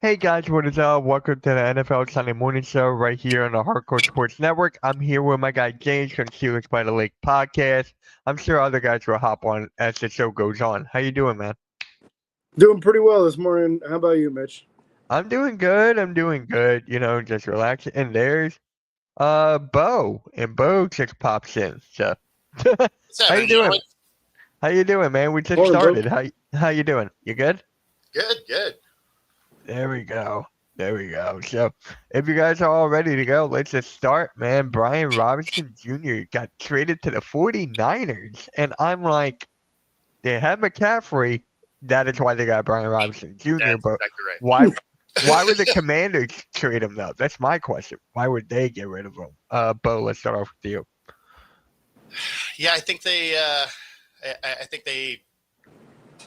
Hey guys, what is up? Welcome to the NFL Sunday Morning Show right here on the Hardcore Sports Network. I'm here with my guy James from Steelers by the Lake podcast. I'm sure other guys will hop on as the show goes on. How you doing, man? Doing pretty well this morning. How about you, Mitch? I'm doing good. I'm doing good. Just relaxing. And there's Bo, and Bo just pops in. So, What's how you happening, doing? gentlemen? How you doing, man? We just Morning, Bo. started. How you doing? You good? Good, good. There we go. There we go. So, if you guys are all ready to go, let's just start, man. Brian Robinson Jr. got traded to the 49ers, and I'm like, they had McCaffrey. That is why they got Brian Robinson Jr., That's but exactly right. why would the Commanders trade him, though? That's my question. Why would they get rid of him? Bo, let's start off with you. Yeah, I think they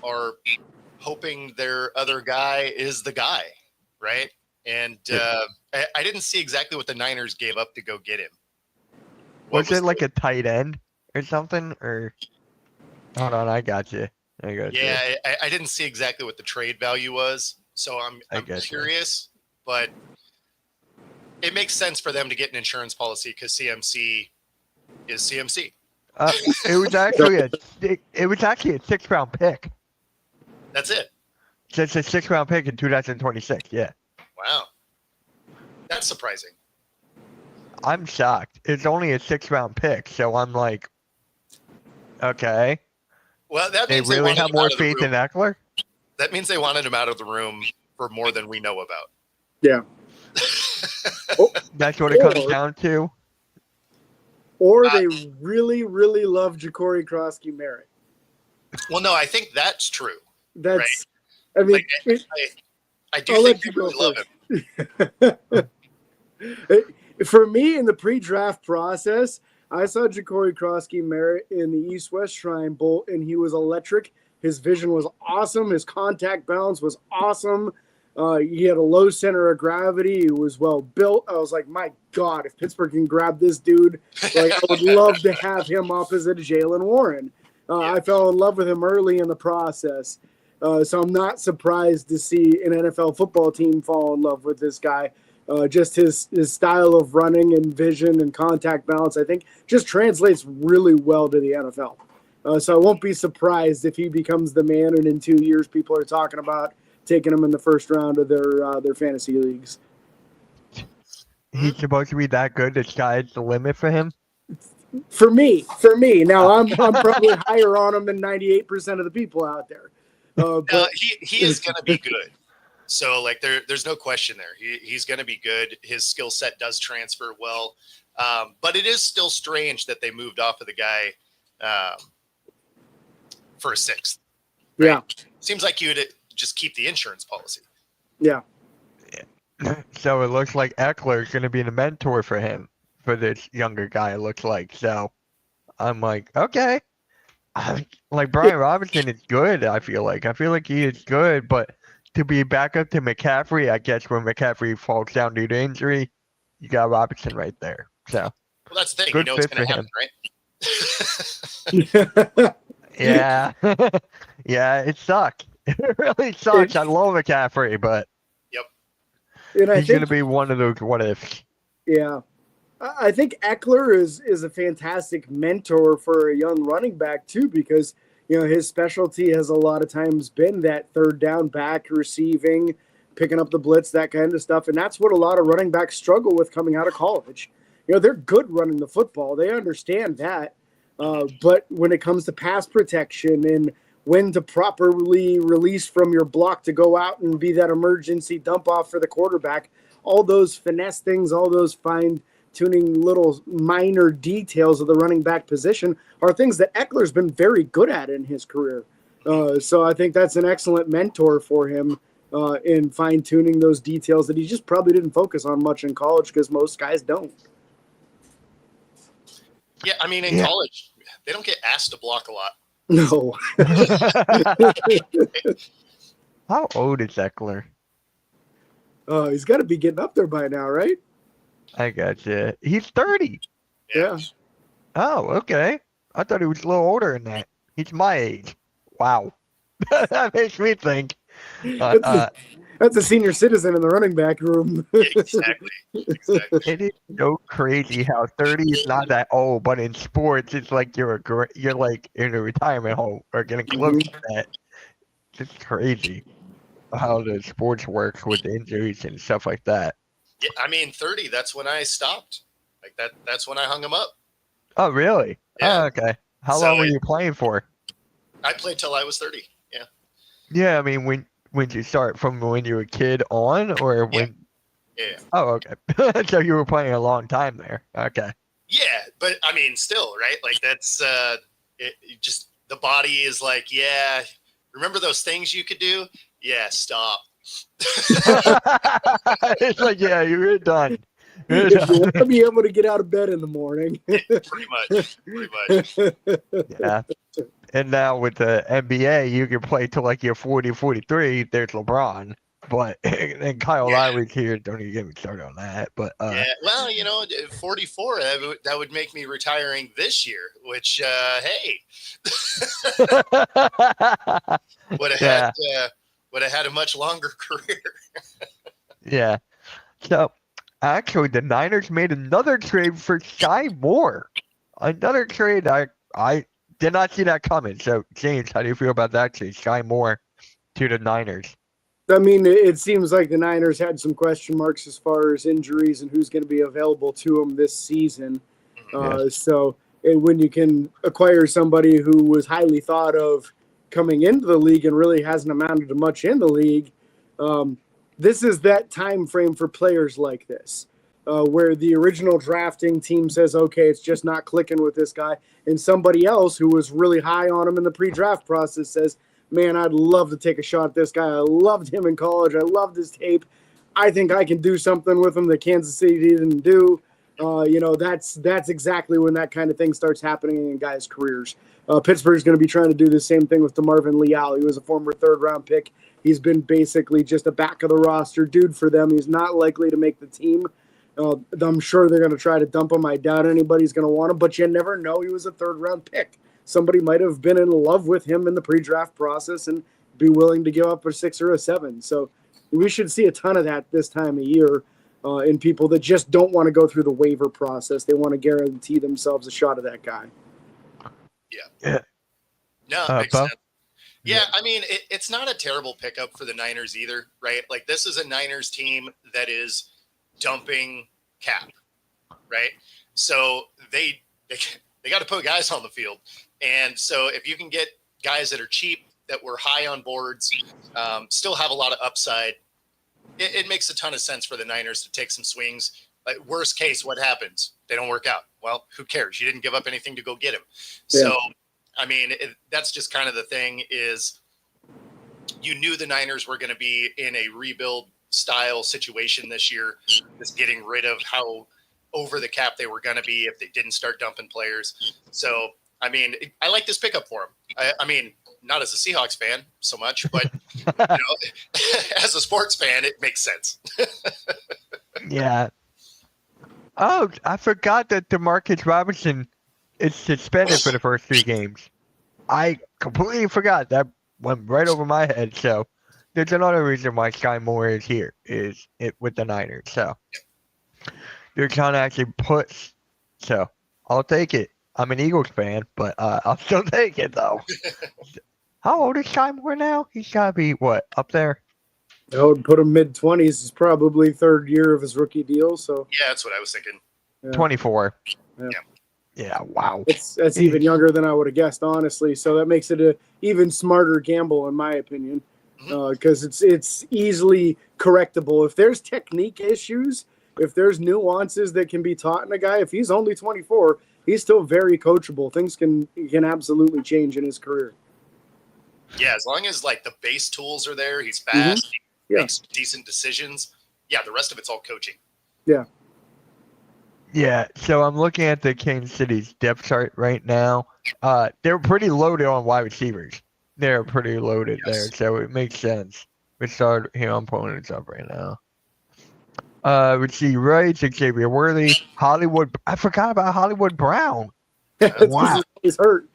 are hoping their other guy is the guy, right? And I didn't see exactly what the Niners gave up to go get him. Was it like a tight end or something? Or hold on, I got you. Yeah, I didn't see exactly what the trade value was, so I'm curious, but it makes sense for them to get an insurance policy because CMC is CMC. It was actually a 6th-round pick. That's it. Just a 6th-round pick in 2026. Yeah. Wow, that's surprising. I'm shocked. It's only a 6th-round pick, so I'm like, okay. Well, that They means really have more faith in Eckler? That means they wanted him out of the room for more than we know about. Yeah. That's what it comes down to. Or they really, really love Ja'Cory Krosky-Merritt. Well, no, I think that's true. That's, right? I mean, I do think they really love him. For me, in the pre-draft process, I saw Ja'Cory Krosky-Merritt in the East-West Shrine Bowl, and he was electric. His vision was awesome. His contact balance was awesome. He had a low center of gravity. He was well built. I was like, my God, if Pittsburgh can grab this dude, like I would love to have him opposite Jaylen Warren. I fell in love with him early in the process. So I'm not surprised to see an NFL football team fall in love with this guy. Just his style of running and vision and contact balance, I think, just translates really well to the NFL. So I won't be surprised if he becomes the man, and in 2 years people are talking about taking him in the first round of their fantasy leagues. He's supposed to be that good. The sky's the limit for him. For me. Now I'm probably higher on him than 98% of the people out there. But he is going to be good. So like there's no question there. He's going to be good. His skill set does transfer well, but it is still strange that they moved off of the guy for a 6th. Right? Yeah, seems like you would just keep the insurance policy. Yeah. So it looks like Eckler is going to be the mentor for him, for this younger guy, it looks like. So I'm like, okay. Like Brian Robinson is good, I feel like. He is good, but to be back up to McCaffrey, I guess when McCaffrey falls down due to injury, you got Robinson right there. So well, that's the thing. Good You know fit what's going for to happen, him. right? Yeah. Yeah, it sucks. It really sucks. I love McCaffrey, but and he's going to be one of those what ifs. Yeah. I think Eckler is a fantastic mentor for a young running back, too, because, his specialty has a lot of times been that third down back, receiving, picking up the blitz, that kind of stuff. And that's what a lot of running backs struggle with coming out of college. They're good running the football. They understand that. But when it comes to pass protection and when to properly release from your block to go out and be that emergency dump off for the quarterback, all those finesse things, all those fine-tuning little minor details of the running back position are things that Eckler's been very good at in his career. So I think that's an excellent mentor for him in fine-tuning those details that he just probably didn't focus on much in college because most guys don't. Yeah, I mean, in college, they don't get asked to block a lot. No. How old is Eckler? He's got to be getting up there by now, right? I got you. He's 30. Yeah. Oh, okay. I thought he was a little older than that. He's my age. Wow. That makes me think. That's a senior citizen in the running back room. Exactly. It is so crazy how 30 is not that old, but in sports, it's like you're like in a retirement home or getting close to that. It's crazy how the sports works with injuries and stuff like that. Yeah, I mean, 30. That's when I stopped. Like that. That's when I hung him up. Oh, really? Yeah. Oh, okay. How So long were you playing for? I played till I was 30. Yeah. Yeah, I mean, when you start from when you were a kid on, or when? Yeah. Oh, okay. So you were playing a long time there. Okay. Yeah, but I mean, still, right? Like that's just the body is like, yeah. Remember those things you could do? Yeah, stop. It's like, yeah, you're done. If you want to be able to get out of bed in the morning. Pretty much. Yeah. And now with the NBA, you can play till like you're 40, 43. There's LeBron. But and Kyle Lowry's here. Don't even get me started on that. But yeah, well, 44. That would make me retiring this year. Which, hey, would have had a much longer career. Yeah. So actually, the Niners made another trade for Sky Moore. Another trade I did not see that coming. So James, how do you feel about that trade? Sky Moore to the Niners. I mean, it seems like the Niners had some question marks as far as injuries and who's going to be available to them this season. So when you can acquire somebody who was highly thought of coming into the league and really hasn't amounted to much in the league, this is that time frame for players like this, where the original drafting team says, okay, it's just not clicking with this guy. And somebody else who was really high on him in the pre-draft process says, man, I'd love to take a shot at this guy. I loved him in college. I loved his tape. I think I can do something with him that Kansas City didn't do. That's exactly when that kind of thing starts happening in guys' careers. Pittsburgh's going to be trying to do the same thing with DeMarvin Leal. He was a former third-round pick. He's been basically just a back-of-the-roster dude for them. He's not likely to make the team. I'm sure they're going to try to dump him. I doubt anybody's going to want him, but you never know. He was a third-round pick. Somebody might have been in love with him in the pre-draft process and be willing to give up a 6 or a 7. So we should see a ton of that this time of year in people that just don't want to go through the waiver process. They want to guarantee themselves a shot at that guy. Yeah. No, makes sense. Yeah, I mean, it's not a terrible pickup for the Niners either, right? Like, this is a Niners team that is dumping cap, right? So they got to put guys on the field. And so if you can get guys that are cheap, that were high on boards, still have a lot of upside, it makes a ton of sense for the Niners to take some swings. Like, worst case, what happens? They don't work out. Well, who cares? You didn't give up anything to go get him. Yeah. So, I mean, that's just kind of the thing is you knew the Niners were going to be in a rebuild style situation this year, just getting rid of how over the cap they were going to be if they didn't start dumping players. So, I mean, I like this pickup for him. I mean, not as a Seahawks fan so much, but as a sports fan, it makes sense. Yeah. Oh, I forgot that DeMarcus Robinson is suspended for the first 3 games. I completely forgot. That went right over my head. So there's another reason why Sky Moore is here, is it with the Niners. So they're trying to actually push. So I'll take it. I'm an Eagles fan, but I'll still take it, though. How old is Sky Moore now? He's got to be, what, up there? I would put him mid-20s. He's probably 3rd year of his rookie deal. So yeah, that's what I was thinking. Yeah. 24. Yeah. Yeah, wow. That's even younger than I would have guessed, honestly. So that makes it an even smarter gamble, in my opinion, because it's easily correctable. If there's technique issues, if there's nuances that can be taught in a guy, if he's only 24, he's still very coachable. Things can absolutely change in his career. Yeah, as long as like the base tools are there, he's fast, he makes decent decisions. Yeah, the rest of it's all coaching. Yeah. Yeah, so I'm looking at the Kansas City's depth chart right now. They're pretty loaded on wide receivers. They're pretty loaded there, so it makes sense. We start here. I'm pulling it up right now. We see Wright, Xavier Worthy, Hollywood. I forgot about Hollywood Brown. Wow, he's hurt.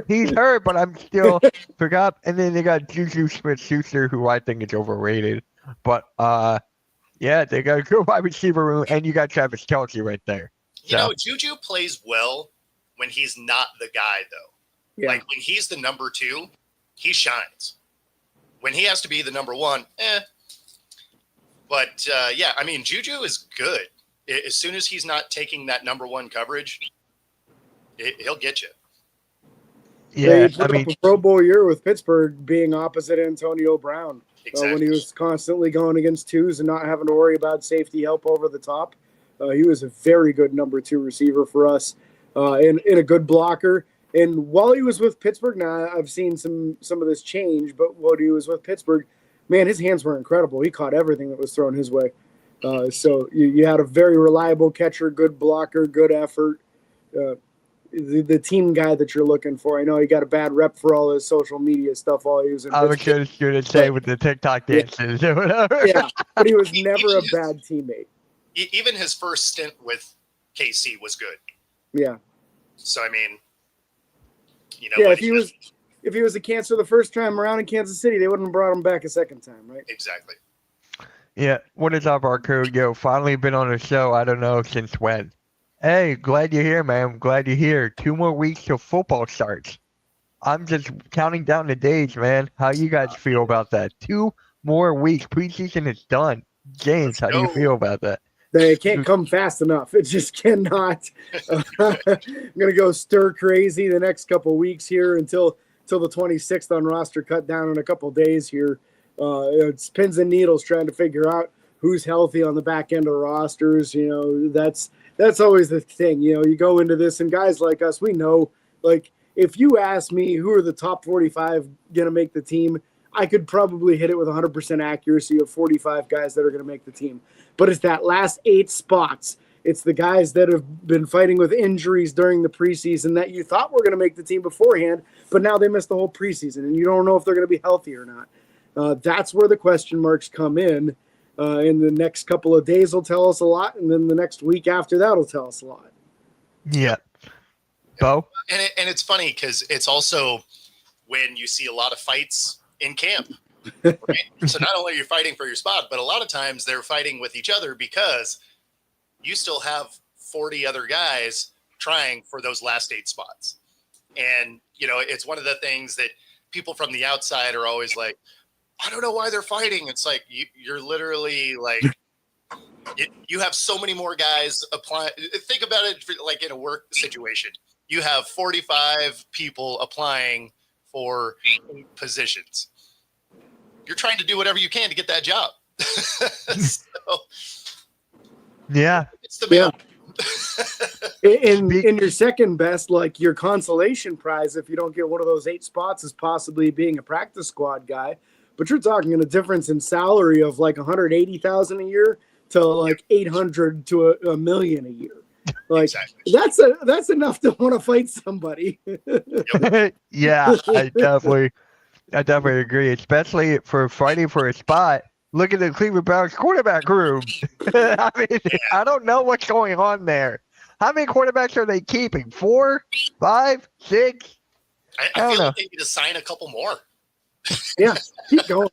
He's hurt, but I'm still forgot. And then they got Juju Smith-Schuster, who I think is overrated. But yeah, they got a good wide receiver room, and you got Travis Kelce right there. You know, Juju plays well when he's not the guy, though. Yeah. Like when he's the number 2, he shines. When he has to be the number 1, But yeah, I mean, Juju is good. As soon as he's not taking that number 1 coverage, he'll get you. Yeah, he put up a Pro Bowl year with Pittsburgh being opposite Antonio Brown. Exactly. When he was constantly going against twos and not having to worry about safety help over the top. He was a very good number 2 receiver for us and a good blocker. And while he was with Pittsburgh, now I've seen some of this change, but while he was with Pittsburgh, man, his hands were incredible. He caught everything that was thrown his way. So you had a very reliable catcher, good blocker, good effort. The team guy that you're looking for. I know he got a bad rep for all his social media stuff while he was in I was just going to say with the TikTok dances or whatever. Yeah, but he was never a bad teammate. Even his first stint with KC was good. Yeah. So, I mean, you know. Yeah, if he was a cancer the first time around in Kansas City, they wouldn't have brought him back a second time, right? Exactly. Yeah. What is up, our crew? Yo, finally been on the show. I don't know since when. Hey, glad you're here, man. I'm glad you're here. 2 more weeks till football starts. I'm just counting down the days, man. How you guys feel about that? 2 more weeks. Preseason is done. James, how do you feel about that? They can't come fast enough. It just cannot. I'm going to go stir crazy the next couple weeks here until the 26th on roster cut down in a couple days here. It's pins and needles trying to figure out who's healthy on the back end of rosters. You know, that's always the thing. You know, you go into this, and guys like us, we know, like, if you ask me who are the top 45 going to make the team, I could probably hit it with 100% accuracy of 45 guys that are going to make the team. But it's that last 8 spots. It's the guys that have been fighting with injuries during the preseason that you thought were going to make the team beforehand, but now they missed the whole preseason, and you don't know if they're going to be healthy or not. That's where the question marks come in. In the next couple of days will tell us a lot, and then the next week after that will tell us a lot. Yeah. Bo? And it's funny because it's also when you see a lot of fights in camp. Right? So not only are you fighting for your spot, but a lot of times they're fighting with each other because you still have 40 other guys trying for those last 8 spots. And, you know, it's one of the things that people from the outside are always like, I don't know why they're fighting. It's like you're literally like you have so many more guys apply. Think about it like in a work situation. You have 45 people applying for positions. You're trying to do whatever you can to get that job. So, yeah, it's the mail. In your second best, like your consolation prize, if you don't get one of those 8 spots, is possibly being a practice squad guy. But you're talking a difference in salary of like $180,000 a year to like 800 to a million a year. Like exactly. That's enough to want to fight somebody. Yeah, I definitely agree, especially for fighting for a spot. Look at the Cleveland Browns quarterback room. I mean, I don't know what's going on there. How many quarterbacks are they keeping? 4, 5, 6? I feel like they need to sign a couple more. Yeah, keep going.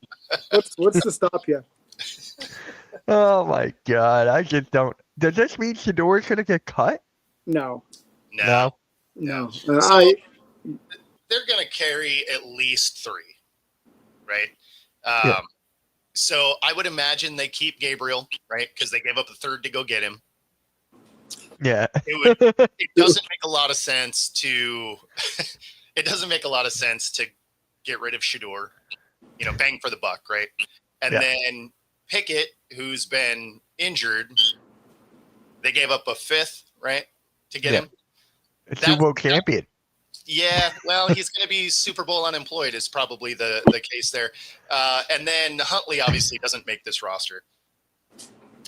What's to stop you? Oh my God, I just don't. Does this mean Shador's gonna get cut? No. So they're gonna carry at least 3, right? So I would imagine they keep Gabriel, right? Because they gave up a 3rd to go get him. Yeah. It doesn't make a lot of sense to. It doesn't make a lot of sense to get rid of Shador. You know, bang for the buck, right? And then Pickett, who's been injured, they gave up a 5th, right, to get him. A Super Bowl champion. Yeah, well, he's going to be Super Bowl unemployed is probably the case there. And then Huntley obviously doesn't make this roster.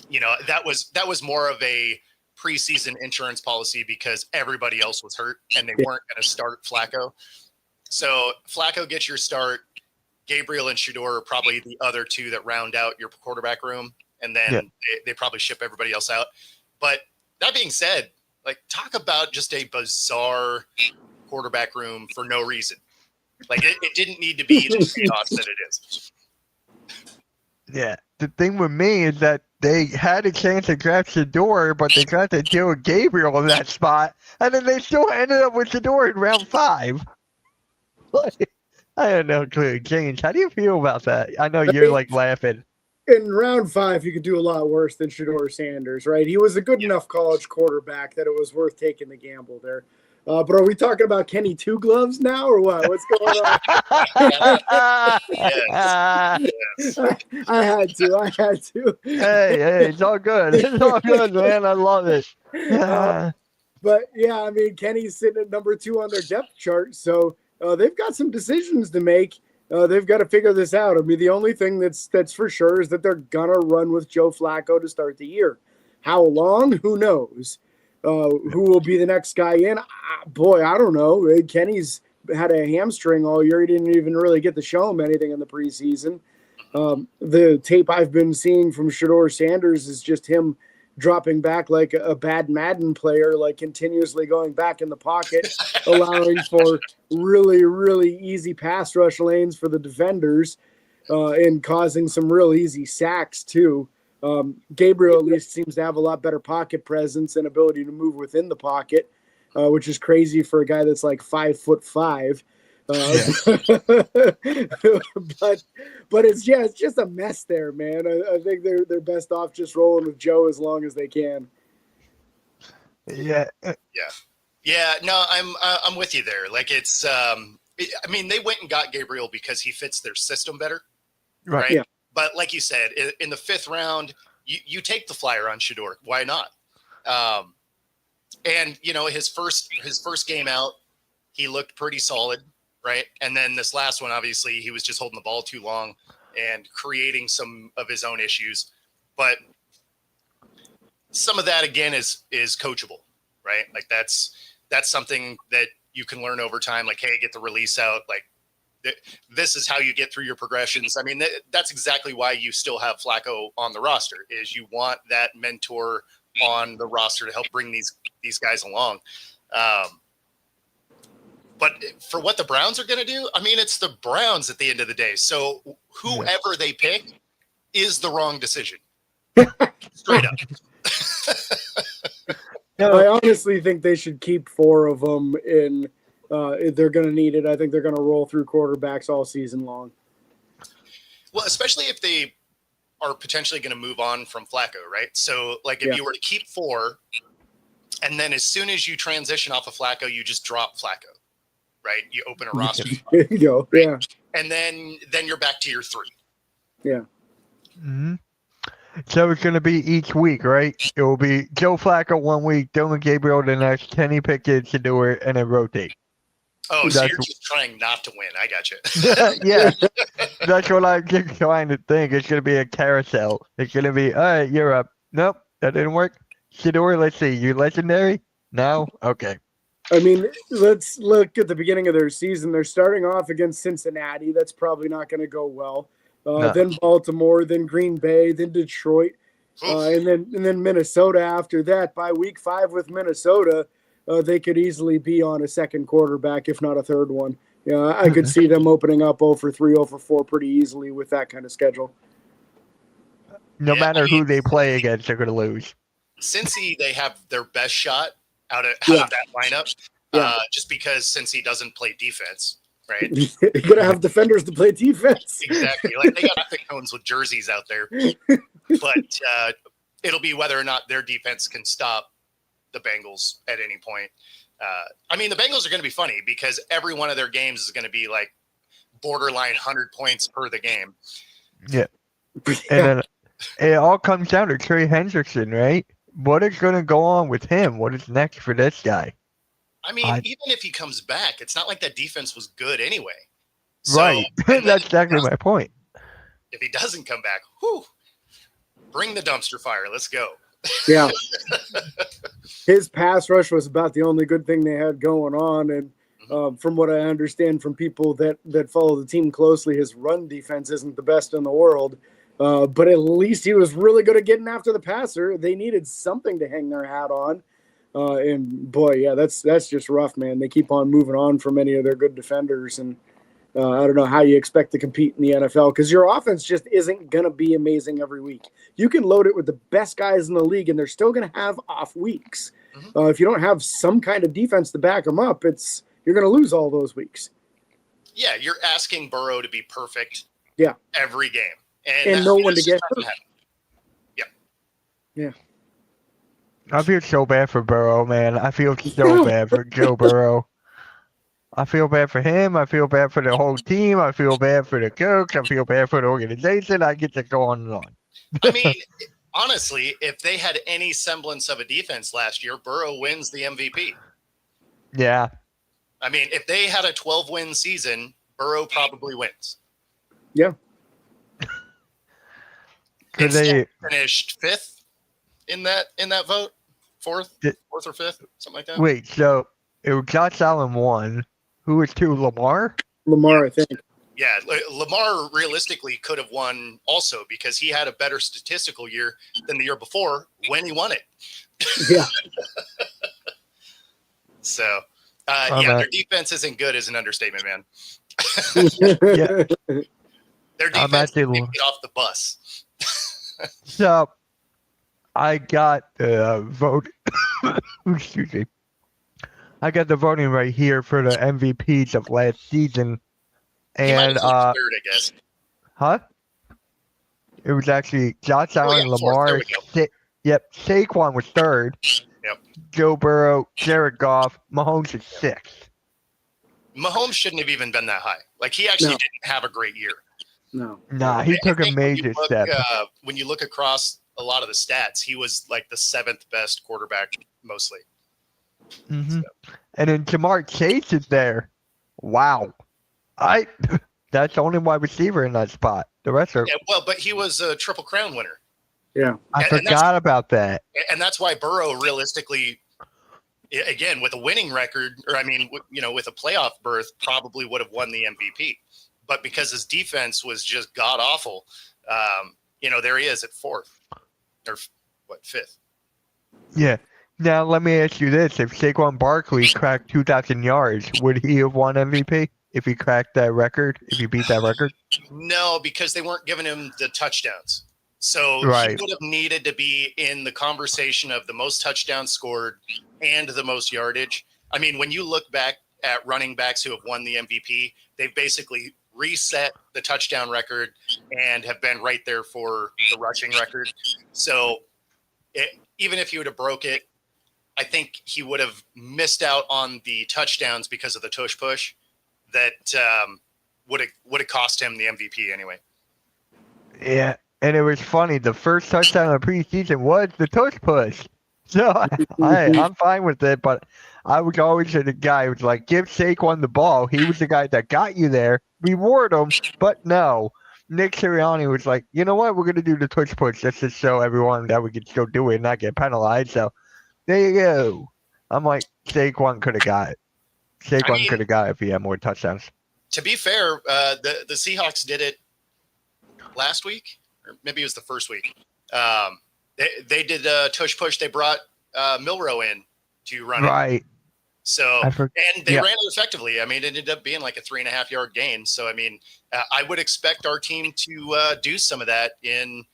You know, that was more of a preseason insurance policy because everybody else was hurt and they weren't going to start Flacco. So Flacco gets your start. Gabriel and Shador are probably the other 2 that round out your quarterback room. And then they probably ship everybody else out. But that being said, like, talk about just a bizarre quarterback room for no reason. Like, it didn't need to be the chaos that it is. Yeah, the thing with me is that they had a chance to draft Shador, but they got to deal with Gabriel in that spot, and then they still ended up with Shador in round 5. I don't know, James. How do you feel about that? I know you're like laughing. In round 5, you could do a lot worse than Shador Sanders, right? He was a good enough college quarterback that it was worth taking the gamble there. But are we talking about Kenny Two Gloves now, or what? What's going on? Yes. I had to. Hey, it's all good. It's all good, man. I love it. But yeah, I mean, Kenny's sitting at number 2 on their depth chart, so they've got some decisions to make. They've got to figure this out. I mean, the only thing that's for sure is that they're gonna run with Joe Flacco to start the year. How long? Who knows? Who will be the next guy in? Boy, I don't know. Kenny's had a hamstring all year. He didn't even really get to show him anything in the preseason. The tape I've been seeing from Shador Sanders is just him dropping back like a bad Madden player, like continuously going back in the pocket, allowing for really, really easy pass rush lanes for the defenders, and causing some real easy sacks too. Gabriel at least seems to have a lot better pocket presence and ability to move within the pocket, which is crazy for a guy that's like 5'5". But it's just a mess there, man. I think they're best off just rolling with Joe as long as they can. Yeah. No, I'm with you there. Like it's, I mean, they went and got Gabriel because he fits their system better, right? Yeah. But like you said, in the 5th round, you take the flyer on Shador. Why not? And you know, his first game out, he looked pretty solid, right? And then this last one, obviously, he was just holding the ball too long and creating some of his own issues. But some of that again is coachable, right? Like that's something that you can learn over time. Like, hey, get the release out. Like, this is how you get through your progressions. I mean, that's exactly why you still have Flacco on the roster, is you want that mentor on the roster to help bring these guys along. But for what the Browns are going to do, I mean, it's the Browns at the end of the day. So whoever they pick is the wrong decision. Straight up. I honestly think they should keep 4 of them in. They're going to need it. I think they're going to roll through quarterbacks all season long. Well, especially if they are potentially going to move on from Flacco, right? So, like, if you were to keep 4, and then as soon as you transition off of Flacco, you just drop Flacco, right? You open a roster. There you go. Right? Yeah. And then you're back to your 3. Yeah. Mm-hmm. So it's going to be each week, right? It will be Joe Flacco 1 week, Dylan Gabriel the next, Kenny Pickett, Shador, and then rotate. Oh, so you're just trying not to win. I got you. Yeah, that's what I'm just trying to think. It's going to be a carousel. It's going to be, all right, you're up. Nope, that didn't work. Shador, let's see. You legendary? No? Okay. I mean, let's look at the beginning of their season. They're starting off against Cincinnati. That's probably not going to go well. No. Then Baltimore, then Green Bay, then Detroit, and then Minnesota after that. By week 5 with Minnesota, they could easily be on a second quarterback, if not a third one. Yeah, I could see them opening up 0 for 3, 0 for 4 pretty easily with that kind of schedule. No matter who they play against, they're going to lose. Cincy, they have their best shot out of that lineup, just because Cincy doesn't play defense, right? You're going to have defenders to play defense. Exactly. Like, they got epic cones with jerseys out there. But it'll be whether or not their defense can stop the Bengals at any point. I mean, the Bengals are going to be funny because every one of their games is going to be like borderline 100 points per the game. Yeah. And then it all comes down to Trey Hendrickson, right? What is going to go on with him? What is next for this guy? I mean, even if he comes back, it's not like that defense was good anyway. So, right. That's exactly my point. If he doesn't come back, bring the dumpster fire. Let's go. Yeah. His pass rush was about the only good thing they had going on. And from what I understand from people that follow the team closely, his run defense isn't the best in the world. But at least he was really good at getting after the passer. They needed something to hang their hat on. And boy, yeah, that's just rough, man. They keep on moving on from any of their good defenders. And I don't know how you expect to compete in the NFL because your offense just isn't going to be amazing every week. You can load it with the best guys in the league, and they're still going to have off weeks. Mm-hmm. If you don't have some kind of defense to back them up, you're going to lose all those weeks. Yeah, you're asking Burrow to be perfect. Yeah, every game, and no one to get hurt. Yeah. I feel so bad for Burrow, man. I feel so bad for Joe Burrow. I feel bad for him. I feel bad for the whole team. I feel bad for the coach. I feel bad for the organization. I get to go on and on. I mean, honestly, if they had any semblance of a defense last year, Burrow wins the MVP. Yeah. I mean, if they had a 12-win season, Burrow probably wins. Yeah. They finished fifth in that vote, fourth or fifth, something like that. Wait, so it was Josh Allen 1. Who was 2? Lamar? Lamar, I think. Yeah, Lamar realistically could have won also because he had a better statistical year than the year before when he won it. Yeah. So, their defense isn't good is an understatement, man. Yeah. Their defense can't get off the bus. So, I got the vote. Excuse me. I got the voting right here for the MVPs of last season. And third, I guess. Huh? It was actually Josh Allen, Lamar. Saquon was third. Yep. Joe Burrow, Jared Goff, Mahomes is sixth. Mahomes shouldn't have even been that high. Like he actually didn't have a great year. No. Nah, he took a major step. When you look across a lot of the stats, he was like the 7th best quarterback mostly. Mm-hmm. So. And then Jamar Chase is there. Wow. That's the only wide receiver in that spot. The rest are but he was a Triple Crown winner. Yeah. I forgot about that. And that's why Burrow realistically, again, with a winning record, or I mean, with a playoff berth, probably would have won the MVP. But because his defense was just god awful, there he is at 4th or 5th. Yeah. Now let me ask you this: if Saquon Barkley cracked 2,000 yards, would he have won MVP? If he cracked that record, if he beat that record? No, because they weren't giving him the touchdowns. So he would have needed to be in the conversation of the most touchdowns scored and the most yardage. I mean, when you look back at running backs who have won the MVP, they've basically reset the touchdown record and have been right there for the rushing record. So even if he would have broke it, I think he would have missed out on the touchdowns because of the tush push that would have cost him the MVP anyway. Yeah, and it was funny. The first touchdown of the preseason was the tush push. So I'm fine with it, but I was always the guy who was like, give Saquon the ball. He was the guy that got you there. Reward him, but no. Nick Sirianni was like, you know what? We're going to do the tush push just to show everyone that we can still do it and not get penalized. So there you go. I'm like, Saquon could have got it. Saquon could have got it if he had more touchdowns. To be fair, the Seahawks did it last week, or maybe it was the first week. They did a tush push. They brought Milroe in to run it. So, and they ran it effectively. I mean, it ended up being like a 3.5-yard gain. So, I mean, I would expect our team to do some of that in,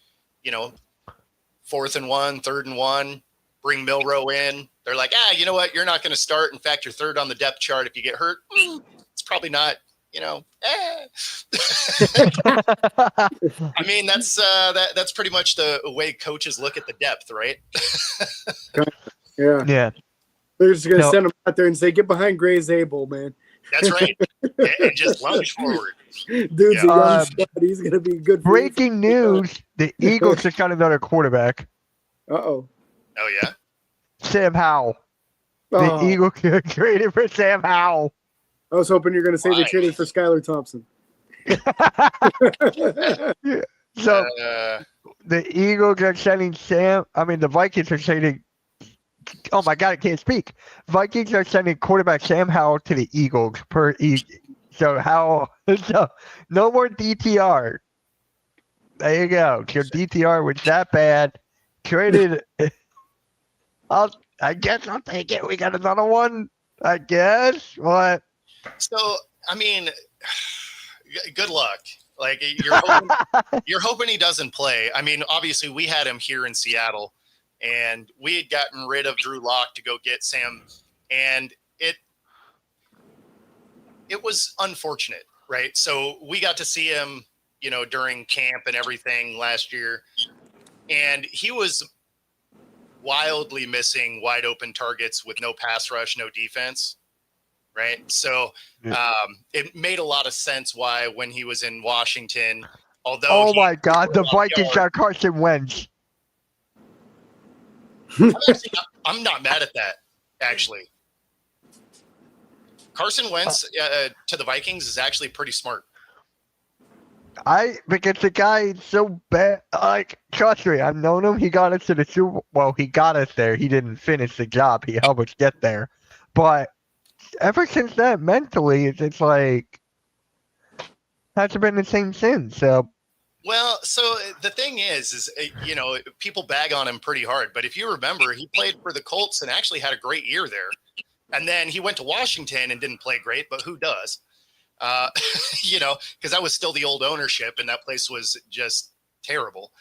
4th and 1, 3rd and 1, bring Milroe in. They're like, you know what? You're not going to start. In fact, you're 3rd on the depth chart. If you get hurt, it's probably not, I mean, that's pretty much the way coaches look at the depth, right? Yeah. They're just going to send him out there and say, get behind Gray Zabel, man. That's right. And just lunge forward. Dude's a young stud. He's going to be good. Breaking news, the Eagles just got another quarterback. Uh-oh. Oh, yeah? Sam Howell. The Eagles traded for Sam Howell. I was hoping you're going to say they traded for Skylar Thompson. So the Eagles are sending the Vikings are sending. Oh my God, I can't speak. Vikings are sending quarterback Sam Howell to the Eagles So no more DTR. There you go. Your DTR was that bad. Traded. I guess I'll take it. We got another one. I guess. What? So, I mean, good luck. Like you're hoping he doesn't play. I mean, obviously we had him here in Seattle, and we had gotten rid of Drew Lock to go get Sam, and it was unfortunate, right? So we got to see him, during camp and everything last year, and he was wildly missing wide open targets with no pass rush, no defense. Right. So it made a lot of sense why when he was in Washington, although oh my God, the Vikings got Carson Wentz. I'm not mad at that, actually. Carson Wentz to the Vikings is actually pretty smart. Because the guy is so bad. Like, trust me, I've known him. He got us to the Super. Well, he got us there. He didn't finish the job. He helped us get there. But ever since that, mentally, it's like hasn't been the same since. So. Well, so the thing is people bag on him pretty hard. But if you remember, he played for the Colts and actually had a great year there. And then he went to Washington and didn't play great, but who does? Because that was still the old ownership and that place was just terrible.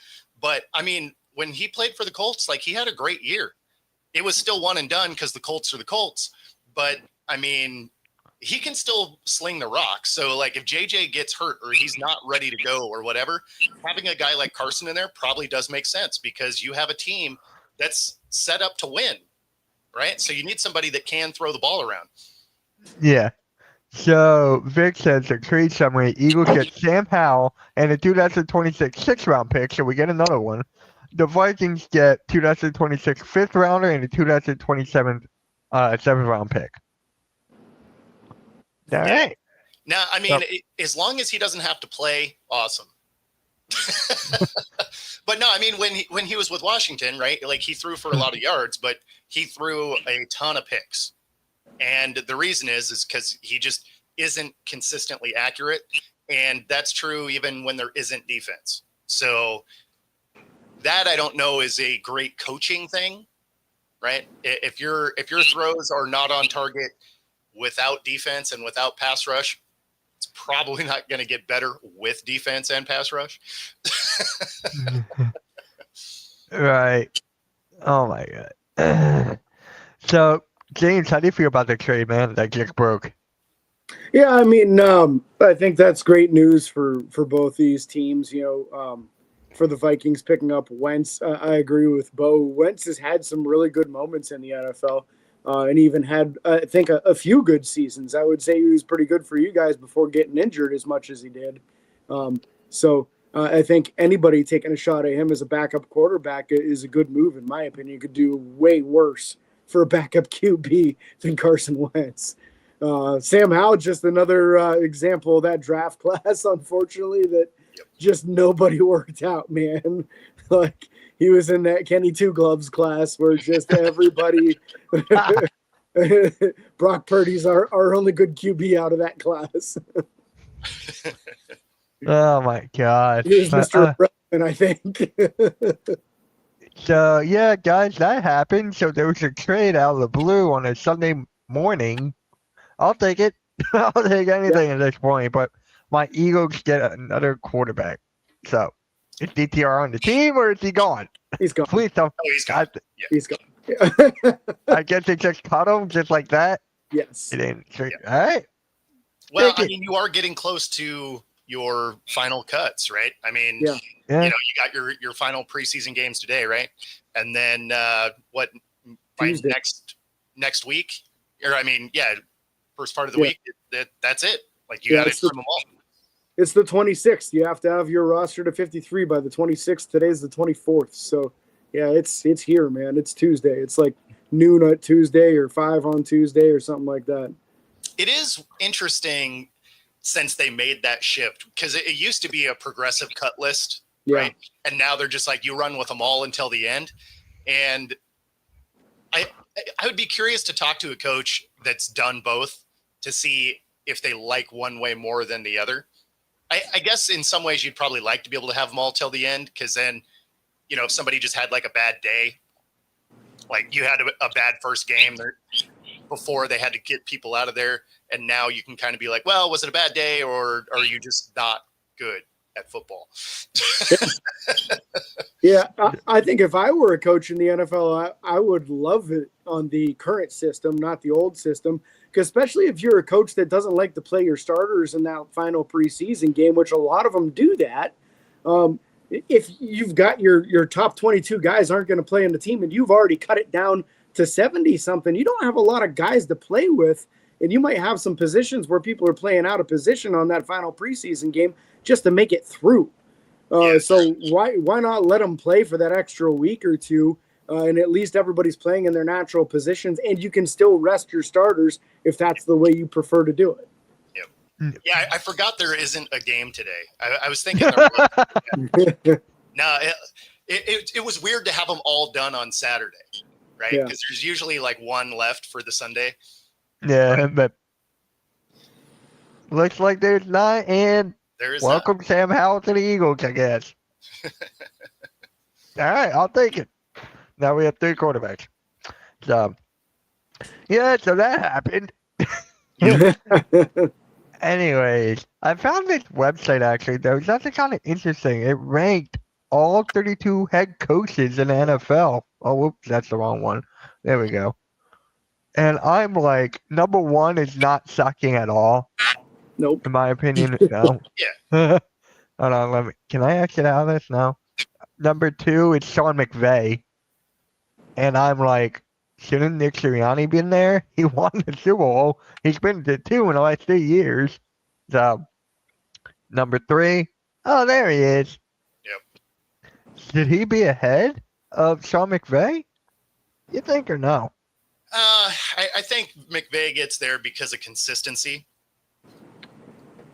But I mean, when he played for the Colts, like he had a great year. It was still one and done because the Colts are the Colts. But I mean, he can still sling the rock. So like if JJ gets hurt or he's not ready to go or whatever, having a guy like Carson in there probably does make sense because you have a team that's set up to win. Right. So you need somebody that can throw the ball around. Yeah. So Vic says the trade summary: Eagles get Sam Howell and a 2026 6th-round pick, so we get another one. The Vikings get 2026 5th-rounder and a 2027 7th-round pick. All right. Now, I mean, as long as he doesn't have to play, awesome. But no, I mean, when he was with Washington, right? Like he threw for a lot of yards, but he threw a ton of picks. And the reason is because he just isn't consistently accurate. And that's true even when there isn't defense. So that I don't know is a great coaching thing, right? If your throws are not on target without defense and without pass rush, it's probably not going to get better with defense and pass rush. Right. Oh my God. So James, how do you feel about the trade, man? That just broke. Yeah, I mean, I think that's great news for both these teams. For the Vikings picking up Wentz, I agree with Bo. Wentz has had some really good moments in the NFL, and even had, I think, a few good seasons. I would say he was pretty good for you guys before getting injured as much as he did. So I think anybody taking a shot at him as a backup quarterback is a good move, in my opinion. You could do way worse for a backup QB than Carson Wentz. Sam Howell, just another example of that draft class, unfortunately, that just nobody worked out, man. Like he was in that Kenny Two Gloves class where just everybody Brock Purdy's our only good QB out of that class. Oh my God. He was Mr. Irrelevant, I think. So yeah, guys, that happened. So there was a trade out of the blue on a Sunday morning. I'll take it. I'll take anything at this point. But my Eagles get another quarterback. So is DTR on the team or is he gone? He's gone. Please don't. Oh, he's gone. He's gone. I guess they just cut him just like that. Yes. It didn't. All right. Well, I mean, you are getting close to your final cuts, right? I mean, you got your final preseason games today, right? And then what? By next week, or I mean, first part of the week. That's it. Like you got to trim them all. It's the 26th. You have to have your roster to 53 by the 26th. Today's the 24th. So yeah, it's here, man. It's Tuesday. It's like noon on Tuesday or 5 on Tuesday or something like that. It is interesting since they made that shift because it used to be a progressive cut list, right? And now they're just like you run with them all until the end. And I would be curious to talk to a coach that's done both to see if they like one way more than the other. I guess in some ways you'd probably like to be able to have them all till the end because then, if somebody just had like a bad day, like you had a bad first game, before they had to get people out of there. And now you can kind of be like, well, was it a bad day or are you just not good at football? Yeah, I think if I were a coach in the NFL, I would love it on the current system, not the old system. Because especially if you're a coach that doesn't like to play your starters in that final preseason game, which a lot of them do that. If you've got your top 22 guys aren't going to play in the team and you've already cut it down to 70 something, you don't have a lot of guys to play with. And you might have some positions where people are playing out of position on that final preseason game just to make it through. So why not let them play for that extra week or two, and at least everybody's playing in their natural positions, and you can still rest your starters if that's the way you prefer to do it. Yeah, I forgot there isn't a game today. I was thinking. No, it was weird to have them all done on Saturday, right? Because there's usually like one left for the Sunday. Yeah, but looks like there's not, and welcome Sam Howell to the Eagles, I guess. All right, I'll take it. Now we have 3 quarterbacks. So, yeah, so that happened. Anyways, I found this website actually that was something kind of interesting. It ranked all 32 head coaches in the NFL. Oh, whoops, that's the wrong one. There we go. And I'm like, number 1 is not sucking at all. Nope. In my opinion, no. Yeah. Hold on, can I exit out of this? No. Number 2 is Sean McVay. And I'm like, shouldn't Nick Sirianni been there? He won the Super Bowl. He's been to 2 in the last 3 years. So, number 3, oh, there he is. Yep. Should he be ahead of Sean McVay? You think or no? I think McVay gets there because of consistency.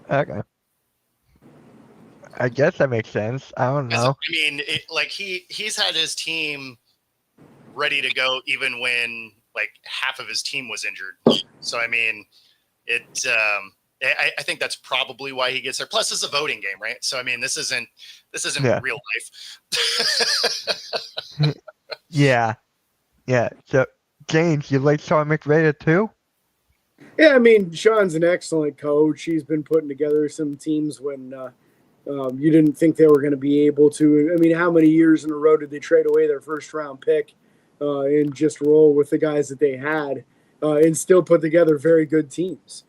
Okay. I guess that makes sense. I don't know. I mean, he's had his team ready to go even when like half of his team was injured. So I mean, I think that's probably why he gets there. Plus, it's a voting game, right? So I mean, this isn't real life. Yeah. So James, you like Sean McVay too? Yeah, I mean, Sean's an excellent coach. He's been putting together some teams when you didn't think they were going to be able to. I mean, how many years in a row did they trade away their first-round pick and just roll with the guys that they had and still put together very good teams?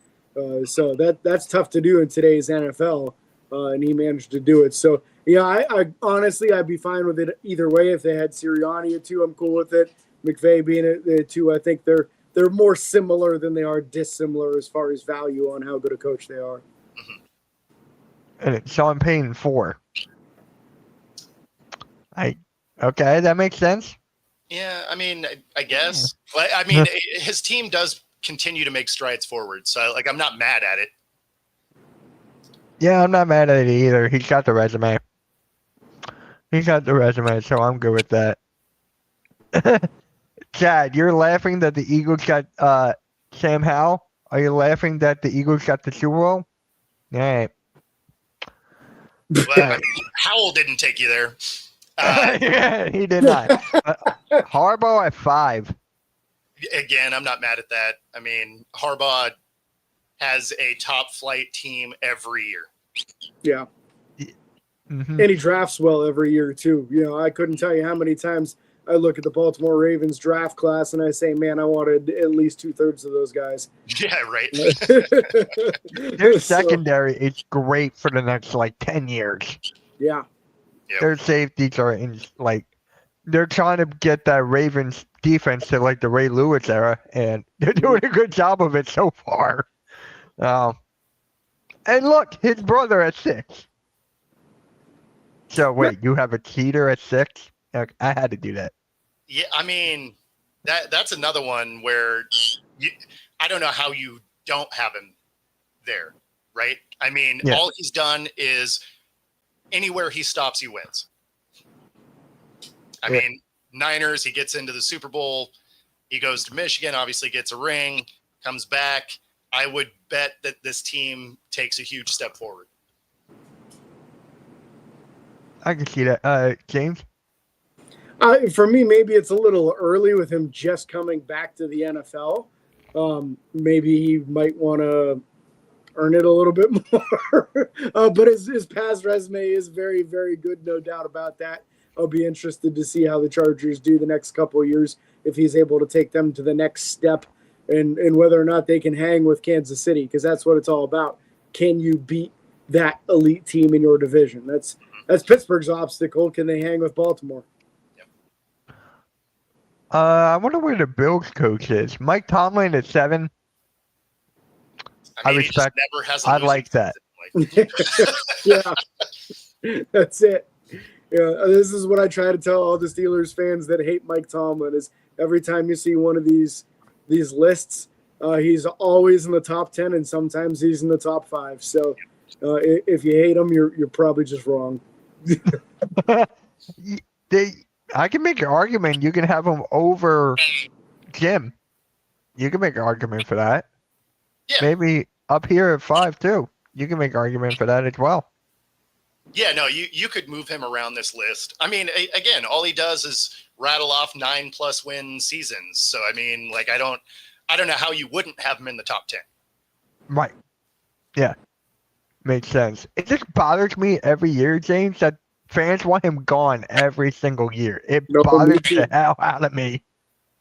So that's tough to do in today's NFL, and he managed to do it. So, yeah, I honestly, I'd be fine with it either way. If they had Sirianni at 2, I'm cool with it. McVay being at 2, I think they're more similar than they are dissimilar as far as value on how good a coach they are. Mm-hmm. And it's Sean Payton 4. Okay, that makes sense. Yeah, I mean, I guess. But I mean, his team does continue to make strides forward, so like I'm not mad at it. Yeah, I'm not mad at it either. He's got the resume. So I'm good with that. Chad, you're laughing that the Eagles got Sam Howell? Are you laughing that the Eagles got the Super Bowl? All right. Well, I mean, Howell didn't take you there. Yeah, he did not. Harbaugh at 5. Again, I'm not mad at that. I mean, Harbaugh has a top flight team every year. Yeah. Mm-hmm. And he drafts well every year, too. You know, I couldn't tell you how many times I look at the Baltimore Ravens draft class and I say, man, I wanted at least 2/3 of those guys. Yeah, right. Their secondary is great for the next, 10 years. Yeah. Yep. Their safeties are they're trying to get that Ravens defense to the Ray Lewis era, and they're doing a good job of it so far. And look, his brother at 6. So wait, you have a cheater at 6? I had to do that. Yeah, I mean, that's another one where I don't know how you don't have him there, right? I mean, all he's done is anywhere he stops, he wins. I mean, Niners, he gets into the Super Bowl. He goes to Michigan, obviously gets a ring, comes back. I would bet that this team takes a huge step forward. I can see that. James? For me, maybe it's a little early with him just coming back to the NFL. Maybe he might want to earn it a little bit more. But his past resume is very, very good, no doubt about that. I'll be interested to see how the Chargers do the next couple of years, if he's able to take them to the next step, and whether or not they can hang with Kansas City, because that's what it's all about. Can you beat that elite team in your division? That's Pittsburgh's obstacle. Can they hang with Baltimore? I wonder where the Bills coach is. Mike Tomlin at 7. I respect. I like that. Yeah, that's it. Yeah, this is what I try to tell all the Steelers fans that hate Mike Tomlin: is every time you see one of these lists, he's always in the top 10, and sometimes he's in the top 5. So if you hate him, you're probably just wrong. I can make an argument. You can have him over Jim. You can make an argument for that. Yeah. Maybe up here at 5 too. You can make an argument for that as well. Yeah, no, you could move him around this list. I mean, again, all he does is rattle off 9+ win seasons. So I mean, like, I don't know how you wouldn't have him in the top 10. Right. Yeah. Makes sense. It just bothers me every year, James, that fans want him gone every single year. It bothers the hell out of me.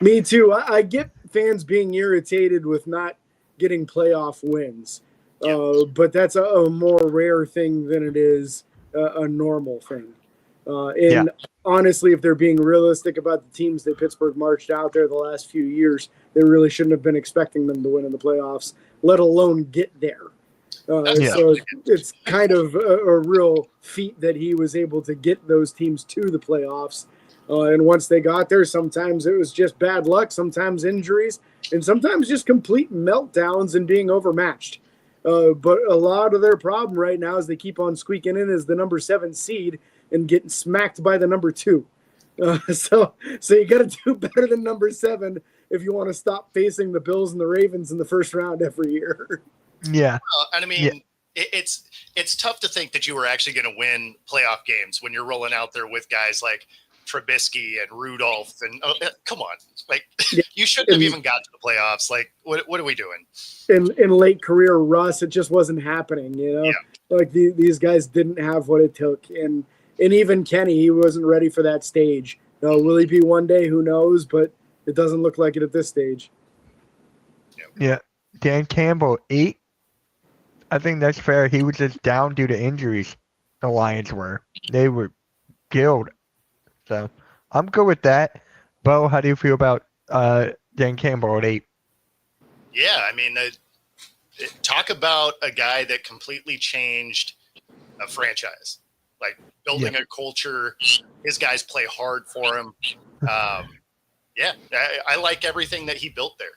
Me too. I get fans being irritated with not getting playoff wins. But that's a more rare thing than it is a normal thing. Honestly, if they're being realistic about the teams that Pittsburgh marched out there the last few years, they really shouldn't have been expecting them to win in the playoffs, let alone get there. So it's kind of a real feat that he was able to get those teams to the playoffs. And once they got there, sometimes it was just bad luck, sometimes injuries, and sometimes just complete meltdowns and being overmatched. But a lot of their problem right now is they keep on squeaking in as the number 7 seed and getting smacked by the number 2. So you got to do better than number 7 if you want to stop facing the Bills and the Ravens in the first round every year. Yeah. Well, and I mean, it's tough to think that you were actually going to win playoff games when you're rolling out there with guys like Trubisky and Rudolph, and come on, like, you shouldn't have even got to the playoffs. Like, what are we doing? In late career Russ, it just wasn't happening. Like these guys didn't have what it took, and even Kenny, he wasn't ready for that stage. Will he be one day? Who knows? But it doesn't look like it at this stage. Yeah, Dan Campbell 8. I think that's fair. He was just down due to injuries. The Lions were. They were killed. So I'm good with that. Bo, how do you feel about Dan Campbell at 8? Yeah, I mean, talk about a guy that completely changed a franchise, like building a culture. His guys play hard for him. I like everything that he built there.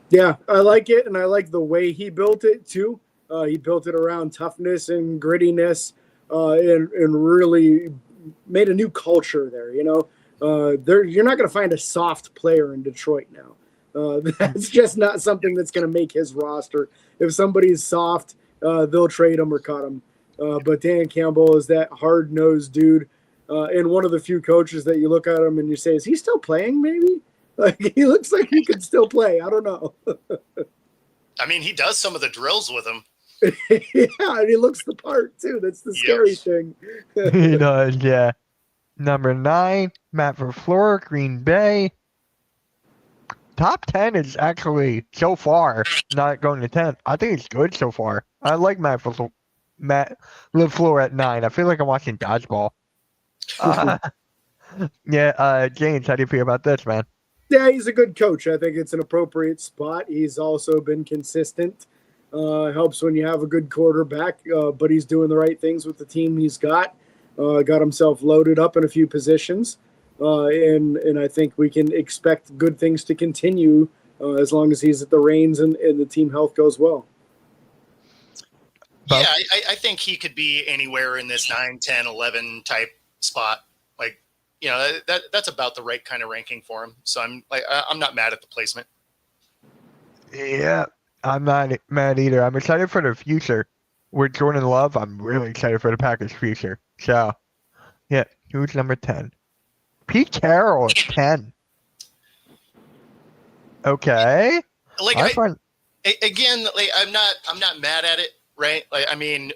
Yeah, I like it, and I like the way he built it too. He built it around toughness and grittiness, and really made a new culture there. You're not going to find a soft player in Detroit now. That's just not something that's going to make his roster. If somebody's soft, they'll trade him or cut him. But Dan Campbell is that hard-nosed dude, and one of the few coaches that you look at him and you say, is he still playing maybe? Like, he looks like he could still play. I don't know. I mean, he does some of the drills with him. Yeah, and he looks the part too. That's the scary thing. He does, yeah. Number 9, Matt LaFleur, Green Bay. Top 10 is actually, so far, not going to 10. I think it's good so far. I like Matt LaFleur at 9. I feel like I'm watching dodgeball. James, how do you feel about this, man? Yeah, he's a good coach. I think it's an appropriate spot. He's also been consistent. Helps when you have a good quarterback, but he's doing the right things with the team he's got. Got himself loaded up in a few positions, and I think we can expect good things to continue as long as he's at the reins and the team health goes well. Yeah, I think he could be anywhere in this 9, 10, 11 type spot. Like, that's about the right kind of ranking for him. So I'm not mad at the placement. Yeah. I'm not mad either. I'm excited for the future. With Jordan Love, I'm really excited for the Packers' future. So, yeah, who's number 10? Pete Carroll at 10. Okay. Like I find again, like I'm not mad at it, right? Like I mean,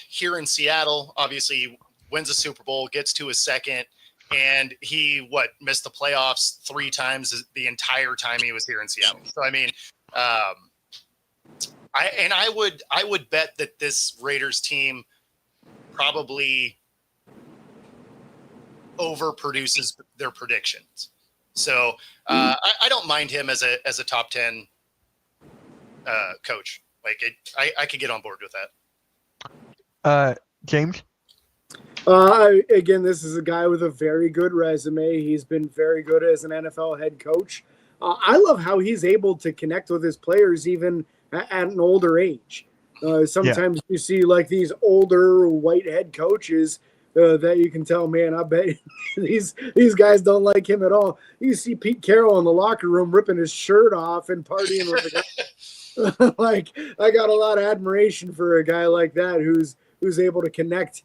here in Seattle, obviously he wins a Super Bowl, gets to his second, and he missed the playoffs 3 times the entire time he was here in Seattle. So I mean, I would bet that this Raiders team probably overproduces their predictions. So I don't mind him as a top 10 coach. Like I could get on board with that. James. Again, this is a guy with a very good resume. He's been very good as an NFL head coach. I love how he's able to connect with his players even at an older age. Sometimes you see like these older white head coaches that you can tell, man, I bet these guys don't like him at all. You see Pete Carroll in the locker room ripping his shirt off and partying with the guy. Like, I got a lot of admiration for a guy like that who's able to connect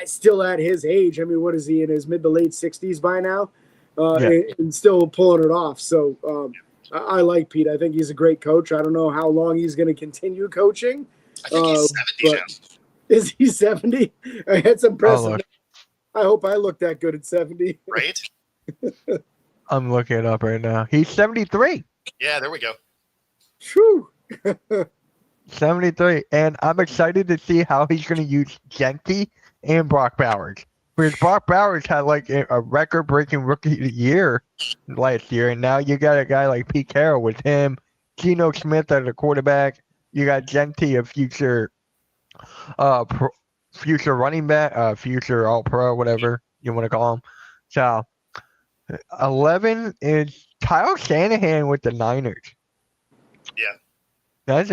still at his age. I mean, what is he, in his mid to late 60s by now? And still pulling it off. So I like Pete. I think he's a great coach. I don't know how long he's going to continue coaching. I think he's 70 now. Is he 70? That's impressive. I hope I look that good at 70. Right? I'm looking it up right now. He's 73. Yeah, there we go. Whew. 73. And I'm excited to see how he's going to use Genty and Brock Bowers. Because Brock Bowers had like a record-breaking rookie of the year last year, and now you got a guy like Pete Carroll with him, Geno Smith as a quarterback. You got Genty, a future running back, future All-Pro, whatever you want to call him. So 11 is Kyle Shanahan with the Niners. Yeah. That's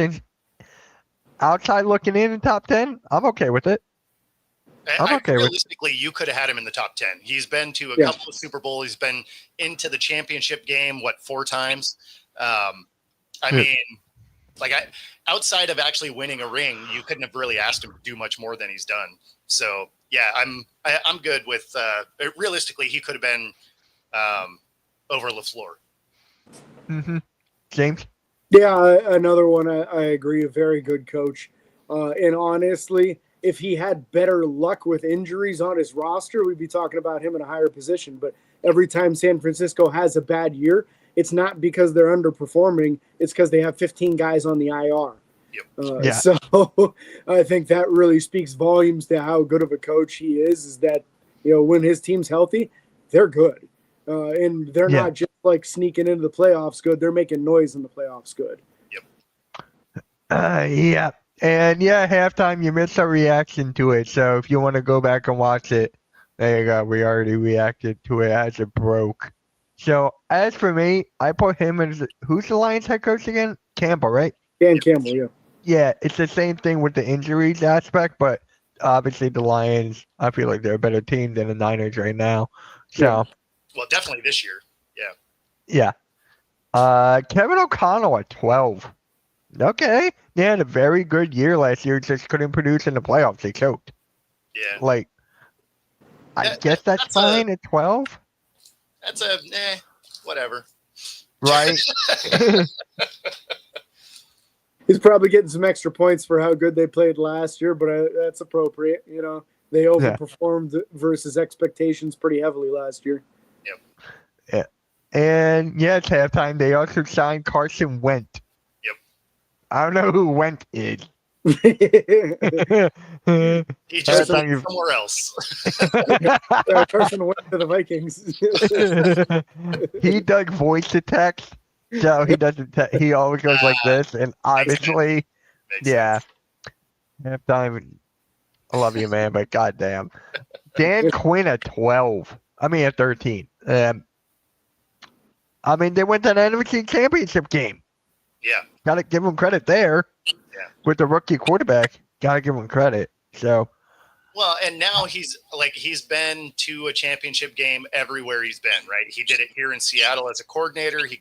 outside looking in the top 10. I'm okay with it. Realistically, you could have had him in the top 10. He's been to a couple of Super Bowls. He's been into the championship game, 4 times? I mean, outside of actually winning a ring, you couldn't have really asked him to do much more than he's done. So, yeah, I'm good with realistically, he could have been over LaFleur. Mm-hmm. James? Yeah, another one. I agree. A very good coach. And honestly, if he had better luck with injuries on his roster, we'd be talking about him in a higher position. But every time San Francisco has a bad year, it's not because they're underperforming. It's because they have 15 guys on the IR. Yep. So I think that really speaks volumes to how good of a coach he is that, when his team's healthy, they're good. And they're not just like sneaking into the playoffs good. They're making noise in the playoffs good. Yep. Yeah. And halftime, you missed our reaction to it. So if you want to go back and watch it, there you go. We already reacted to it as it broke. So as for me, I put him as who's the Lions head coach again? Campbell, right? Dan Campbell, yeah. Yeah, it's the same thing with the injuries aspect, but obviously the Lions, I feel like they're a better team than the Niners right now. So, well, definitely this year. Yeah. Kevin O'Connell at 12. Okay. They had a very good year last year, just couldn't produce in the playoffs. They choked. Yeah. I guess that's fine at 12. That's whatever. Right. He's probably getting some extra points for how good they played last year, but that's appropriate. They overperformed versus expectations pretty heavily last year. Yep. Yeah. And it's halftime. They also signed Carson Wentz. Yep. I don't know who Wentz is. He just went somewhere else. Carson went to the Vikings. He does voice to text, so he doesn't. He always goes like this, and obviously, halftime. I love you, man, but goddamn, Dan Quinn at 12. I mean at 13. I mean they went to the NFC Championship game. Yeah, gotta give him credit there. Yeah, with the rookie quarterback, gotta give him credit. So, well, and now he's been to a championship game everywhere he's been. Right, he did it here in Seattle as a coordinator. He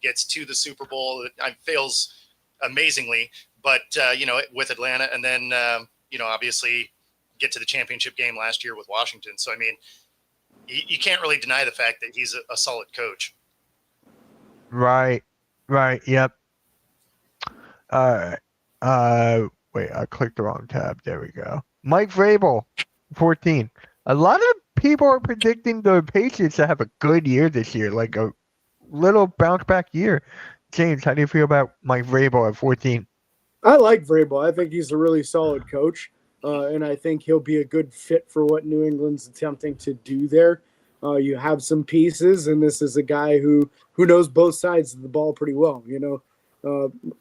gets to the Super Bowl. It fails amazingly, but with Atlanta, and then obviously get to the championship game last year with Washington. So I mean, you can't really deny the fact that he's a solid coach. Right. Right. Yep. All right. Wait, I clicked the wrong tab. There we go. Mike Vrabel, 14. A lot of people are predicting the Patriots to have a good year this year, like a little bounce back year. James, how do you feel about Mike Vrabel at 14? I like Vrabel. I think he's a really solid coach, and I think he'll be a good fit for what New England's attempting to do there. You have some pieces, and this is a guy who knows both sides of the ball pretty well.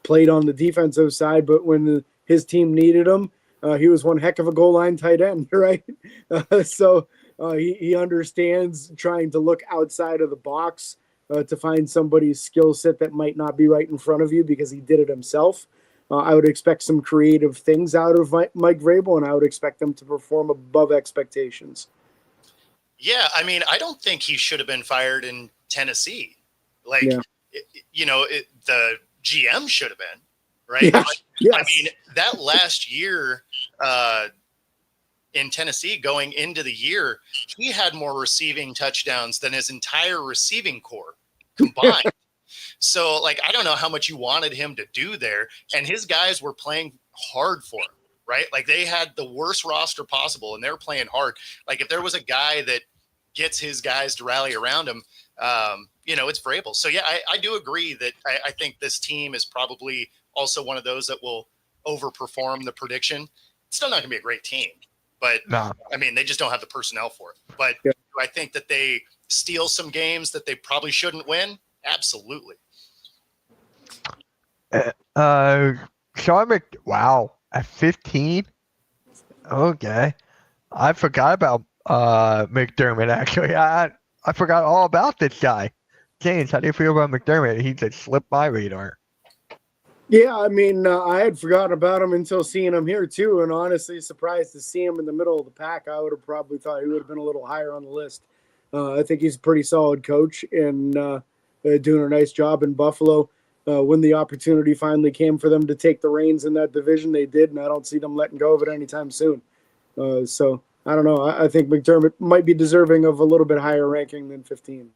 Played on the defensive side, but when his team needed him, he was one heck of a goal line tight end, right? So he understands trying to look outside of the box to find somebody's skill set that might not be right in front of you because he did it himself. I would expect some creative things out of Mike Vrabel, and I would expect them to perform above expectations. Yeah, I mean, I don't think he should have been fired in Tennessee. Like, the GM should have been, right? Yes. But, Yes. I mean, that last year in Tennessee going into the year, he had more receiving touchdowns than his entire receiving core combined. So, like, I don't know how much you wanted him to do there. And his guys were playing hard for him, right? Like, they had the worst roster possible, and they were playing hard. Like, if there was a guy that gets his guys to rally around him, it's Vrabel. So, yeah, I do agree that I think this team is probably also one of those that will overperform the prediction. It's still not going to be a great team, but, No. I mean, they just don't have the personnel for it. But do I think that they steal some games that they probably shouldn't win? Absolutely. Wow, at 15? Okay. I forgot about McDermott, actually. I forgot all about this guy. James, how do you feel about McDermott? He just slipped my radar. Yeah, I mean, I had forgotten about him until seeing him here too, and honestly surprised to see him in the middle of the pack. I would have probably thought he would have been a little higher on the list. I think he's a pretty solid coach and doing a nice job in Buffalo. When the opportunity finally came for them to take the reins in that division, they did, and I don't see them letting go of it anytime soon. So I don't know. I think McDermott might be deserving of a little bit higher ranking than 15.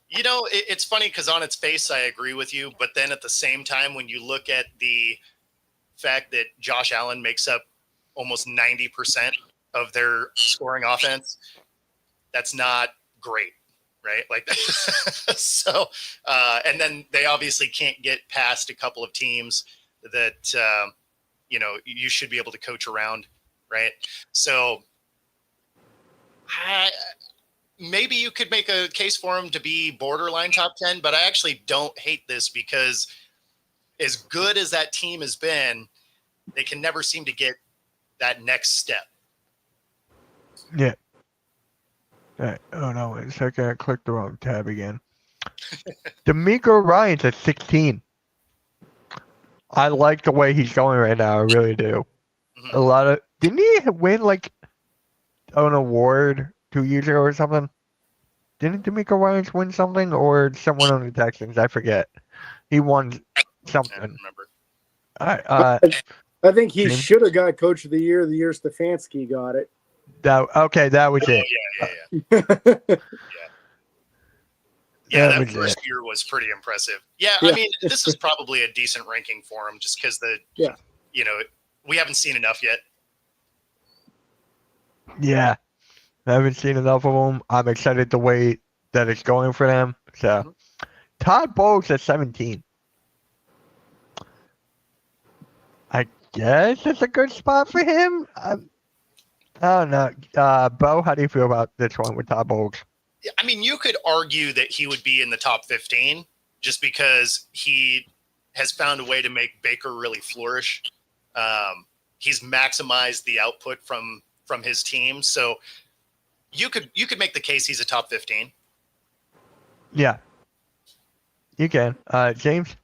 It's funny because on its face, I agree with you. But then at the same time, when you look at the fact that Josh Allen makes up almost 90% of their scoring offense, that's not great, right? Like, so, and then they obviously can't get past a couple of teams that, you should be able to coach around, right? So, maybe you could make a case for him to be borderline top 10, but I actually don't hate this because as good as that team has been, they can never seem to get that next step. Yeah. All right. Oh, no. Wait a second. I clicked the wrong tab again. D'Amico Ryans at 16. I like the way he's going right now. I really do. Mm-hmm. Didn't he win like an award 2 years ago or something? Didn't D'Amico Ryans win something or someone on the Texans? I forget. He won something. I don't remember. All right. I think he should have got Coach of the year Stefanski got it. That was it. Yeah, that first year was pretty impressive. Yeah, I mean, this is probably a decent ranking for him just because we haven't seen enough yet. Yeah, I haven't seen enough of them. I'm excited the way that it's going for them. So, Todd Bowles at 17. I guess it's a good spot for him. I don't know. Bo, how do you feel about this one with Todd Bowles? I mean, you could argue that he would be in the top 15 just because he has found a way to make Baker really flourish. He's maximized the output from his team. So you could make the case he's a top 15. Yeah, you can. James?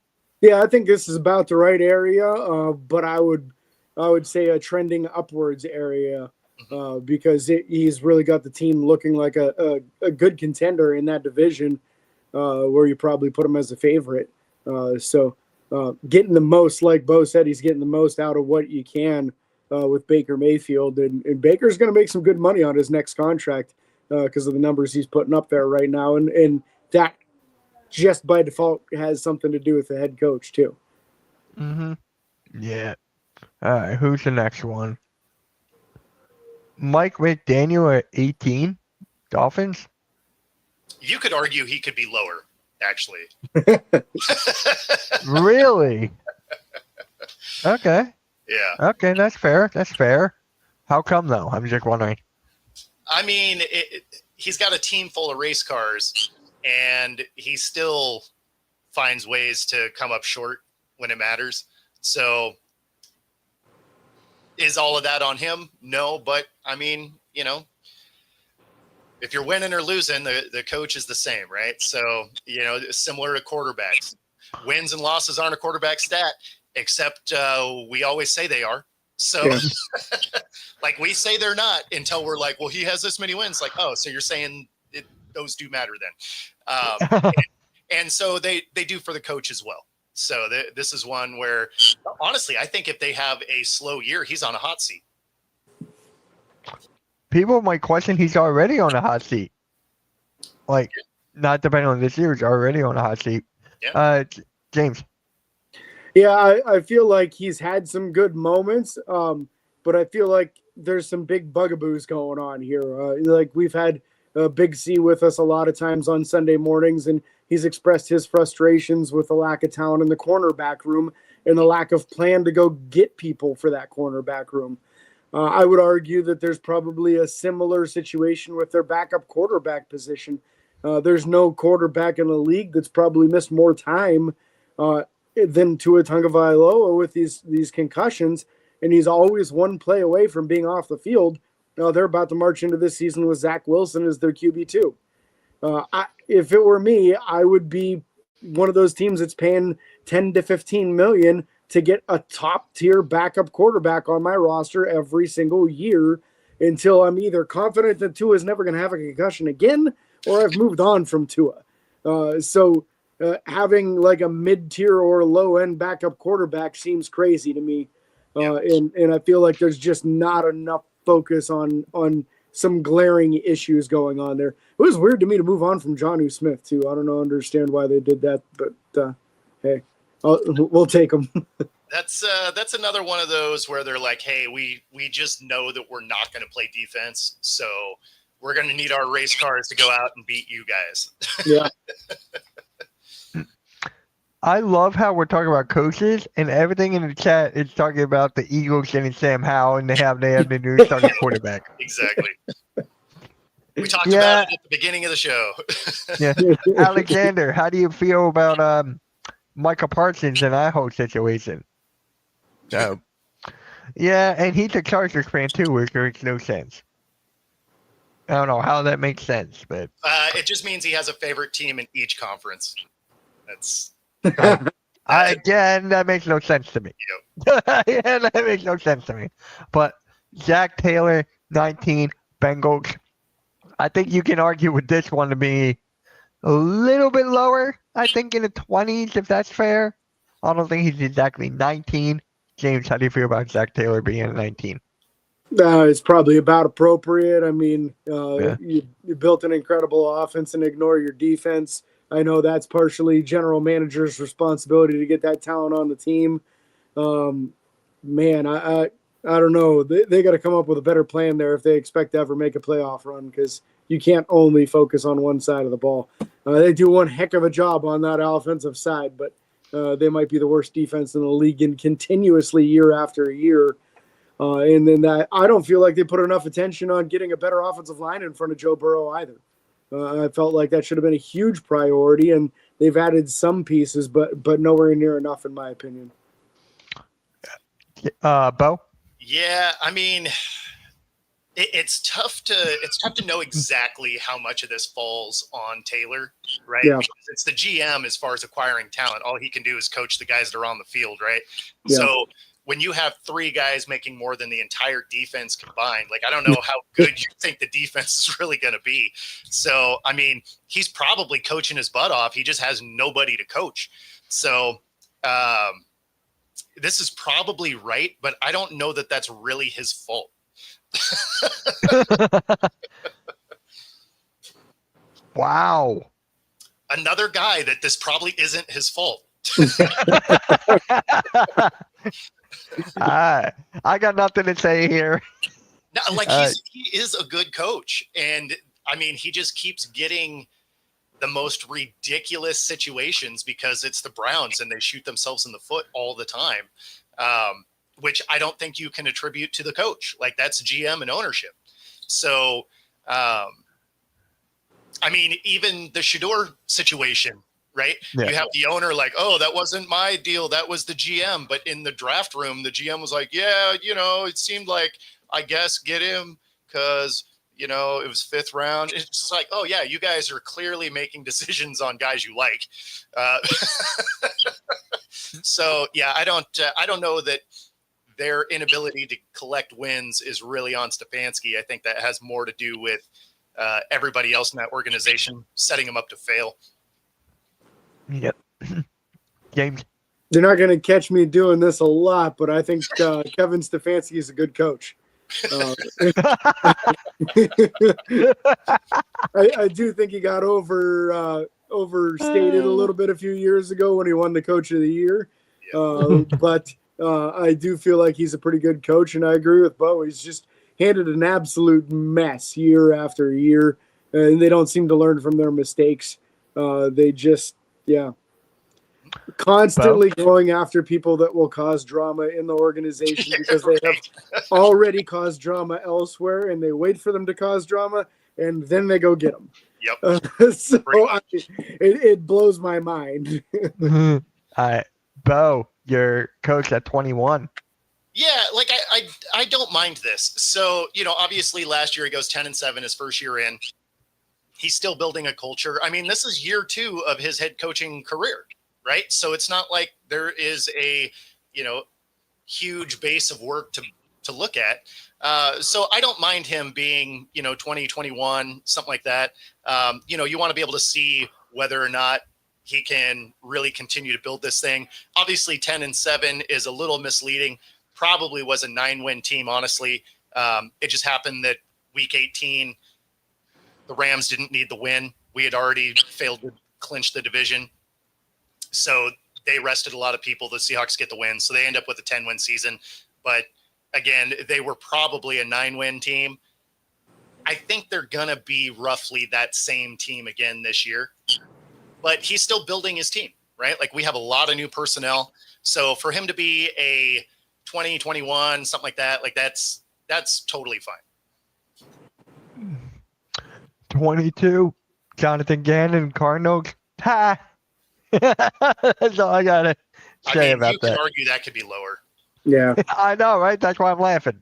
Yeah, I think this is about the right area, but I would say a trending upwards area. Because he's really got the team looking like a good contender in that division, where you probably put him as a favorite. So getting the most, like Bo said, he's getting the most out of what you can with Baker Mayfield. And Baker's going to make some good money on his next contract because of the numbers he's putting up there right now. And that just by default has something to do with the head coach too. Mm-hmm. Yeah. All right. Who's the next one? Mike McDaniel at 18. Dolphins. You could argue he could be lower, actually. Really? Okay. Yeah. Okay, that's fair. That's fair. How come though? I'm just wondering. I mean, he's got a team full of race cars, and he still finds ways to come up short when it matters. So, is all of that on him? No, but I mean, if you're winning or losing, the coach is the same, right? So, similar to quarterbacks. Wins and losses aren't a quarterback stat, except we always say they are. So, Yeah. like, we say they're not until we're like, well, he has this many wins. Like, oh, so you're saying those do matter then. And so they do for the coach as well. So this is one where, honestly, I think if they have a slow year, he's on a hot seat. People might question he's already on a hot seat. Like, not depending on this year, he's already on a hot seat. Yeah. James. Yeah, I feel like he's had some good moments, but I feel like there's some big bugaboos going on here. Like we've had Big C with us a lot of times on Sunday mornings, and he's expressed his frustrations with the lack of talent in the cornerback room and the lack of plan to go get people for that cornerback room. I would argue that there's probably a similar situation with their backup quarterback position. There's no quarterback in the league that's probably missed more time than Tua Tagovailoa with these concussions, and he's always one play away from being off the field. They're about to march into this season with Zach Wilson as their QB2. If it were me, I would be one of those teams that's paying 10 to 15 million to get a top tier backup quarterback on my roster every single year until I'm either confident that Tua is never going to have a concussion again or I've moved on from Tua. So having like a mid-tier or low-end backup quarterback seems crazy to me. And I feel like there's just not enough focus on some glaring issues going on there. It was weird to me to move on from Jonnu Smith too. I don't understand why they did that, but hey, we'll take them. That's another one of those where they're like, hey, we just know that we're not going to play defense, so we're going to need our race cars to go out and beat you guys. Yeah. I love how we're talking about coaches, and everything in the chat is talking about the Eagles getting Sam Howell, and they have the new starting quarterback. Exactly. We talked about it at the beginning of the show. Yeah. Alexander, how do you feel about Micah Parsons and that whole situation? So, yeah, and he's a Chargers fan too, which makes no sense. I don't know how that makes sense, but it just means he has a favorite team in each conference. That's again, that makes no sense to me. Yep. Yeah, that makes no sense to me. But Zach Taylor, 19, Bengals. I think you can argue with this one to be a little bit lower. I think in the 20s, if that's fair. I don't think he's exactly 19. James, how do you feel about Zach Taylor being at 19? It's probably about appropriate. I mean, you built an incredible offense and ignore your defense. I know that's partially general manager's responsibility to get that talent on the team. Man, I don't know. They got to come up with a better plan there if they expect to ever make a playoff run, because you can't only focus on one side of the ball. They do one heck of a job on that offensive side, but they might be the worst defense in the league and continuously year after year. And then I don't feel like they put enough attention on getting a better offensive line in front of Joe Burrow either. I felt like that should have been a huge priority, and they've added some pieces, but nowhere near enough, in my opinion. Bo? Yeah, I mean, it's tough to know exactly how much of this falls on Taylor, right? Yeah. Because it's the GM as far as acquiring talent. All he can do is coach the guys that are on the field, right? Yeah. So when you have three guys making more than the entire defense combined, like, I don't know how good you think the defense is really going to be. So, I mean, he's probably coaching his butt off. He just has nobody to coach. So, this is probably right, but I don't know that that's really his fault. Wow. another guy that this probably isn't his fault. I got nothing to say here. No, like he is a good coach, and I mean he just keeps getting the most ridiculous situations because it's the Browns and they shoot themselves in the foot all the time, which I don't think you can attribute to the coach. Like that's GM and ownership. So, I mean, even the Shador situation, right? Yeah. You have the owner like, oh, that wasn't my deal. That was the GM. But in the draft room, the GM was like, yeah, it seemed like, I guess, get him because, it was 5th round. It's just like, oh, yeah, you guys are clearly making decisions on guys you like. So, yeah, I don't know that their inability to collect wins is really on Stefanski. I think that has more to do with everybody else in that organization setting him up to fail. Yep. James. You're not going to catch me doing this a lot, but I think Kevin Stefanski is a good coach. I do think he got overstated a little bit a few years ago when he won the Coach of the Year. But I do feel like he's a pretty good coach, and I agree with Bo. He's just handed an absolute mess year after year, and they don't seem to learn from their mistakes. They just, constantly going after people that will cause drama in the organization because they have already caused drama elsewhere, and they wait for them to cause drama, and then they go get them. Yep. It blows my mind. Bo, your coach at 21. Yeah, like I don't mind this. So, obviously last year he goes 10-7 his first year in. He's still building a culture. I mean, this is year 2 of his head coaching career, right? So it's not like there is a, huge base of work to look at. So I don't mind him being, 20, 21, something like that. You want to be able to see whether or not he can really continue to build this thing. Obviously 10-7 is a little misleading. Probably was a 9-win team, honestly. It just happened that week 18, the Rams didn't need the win. We had already failed to clinch the division. So they rested a lot of people. The Seahawks get the win. So they end up with a 10-win season. But again, they were probably a 9-win team. I think they're going to be roughly that same team again this year. But he's still building his team, right? Like we have a lot of new personnel. So for him to be a 20, 21, something like that, like that's totally fine. 22, Jonathan Gannon, Cardinals. Ha! That's all I gotta say about that. You could argue that could be lower. Yeah. I know, right? That's why I'm laughing.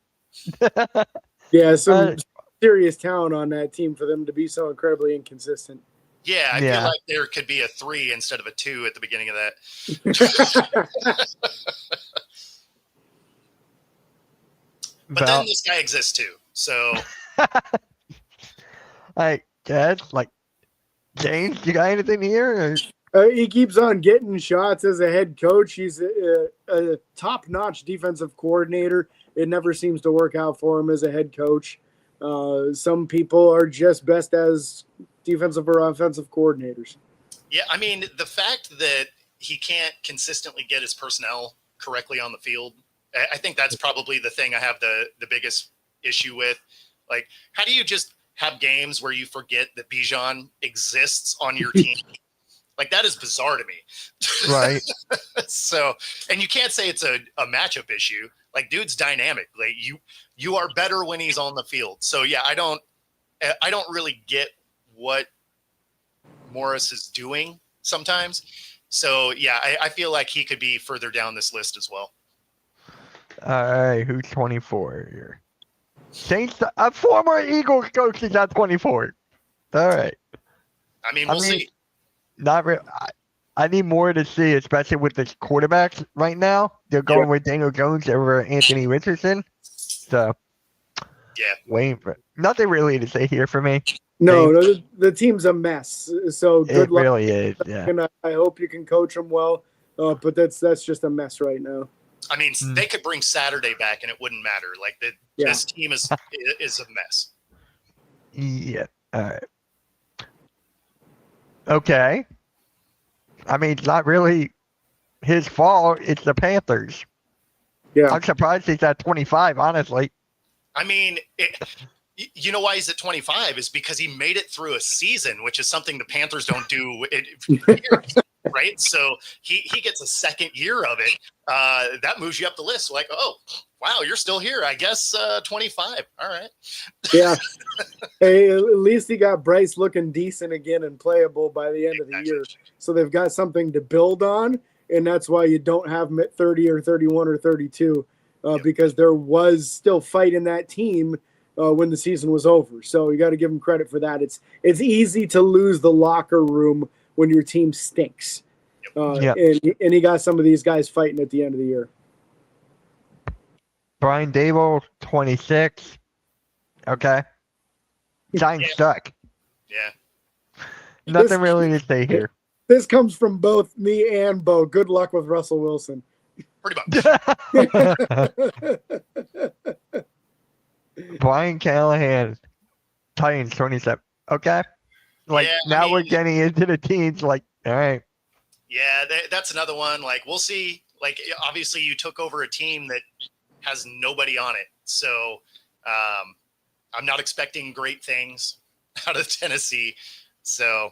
Yeah, some serious talent on that team for them to be so incredibly inconsistent. Yeah, I feel like there could be a 3 instead of a 2 at the beginning of that. But then this guy exists too. So I guess, like, James, you got anything here? He keeps on getting shots as a head coach. He's a top-notch defensive coordinator. It never seems to work out for him as a head coach. Some people are just best as defensive or offensive coordinators. Yeah, I mean, the fact that he can't consistently get his personnel correctly on the field, I think that's probably the thing I have the biggest issue with. Like, how do you just have games where you forget that Bijan exists on your team? Like, that is bizarre to me. Right. So, and you can't say it's a matchup issue. Like, dude's dynamic. Like, you are better when he's on the field. So, yeah, I don't really get what Morris is doing sometimes. So, yeah, I feel like he could be further down this list as well. All right, who's 24 here? Saints, a former Eagles coach is at 24. All right. I mean, we'll see. Not really. I need more to see, especially with the quarterbacks right now. They're going with Daniel Jones over Anthony Richardson. So, yeah, waiting for nothing really to say here for me. No, the team's a mess. So good luck. It really is. Yeah. And I hope you can coach them well, but that's just a mess right now. I mean, they could bring Saturday back and it wouldn't matter. Like this team is a mess. Yeah. All right. Okay. I mean, it's not really his fault. It's the Panthers. Yeah. I'm surprised he's at 25, honestly. I mean, you know why he's at 25 is because he made it through a season, which is something the Panthers don't do for years, right? So he gets a second year of it. That moves you up the list. Like, oh, wow, you're still here. I guess 25. All right. Yeah. Hey, at least he got Bryce looking decent again and playable by the end of the year. So they've got something to build on, and that's why you don't have him at 30 or 31 or 32, because there was still fight in that team when the season was over. So you got to give him credit for that. It's easy to lose the locker room when your team stinks. And he got some of these guys fighting at the end of the year. Brian Dable, 26. Okay. Giants suck. Yeah. Nothing really to say here. This comes from both me and Bo. Good luck with Russell Wilson. Pretty much. Brian Callahan, Titans, 27. Okay. Like, Yeah, now we're getting into the teens. Like, all right. Yeah, that's another one. Like, we'll see. Like, obviously, you took over a team that has nobody on it. So I'm not expecting great things out of Tennessee. So,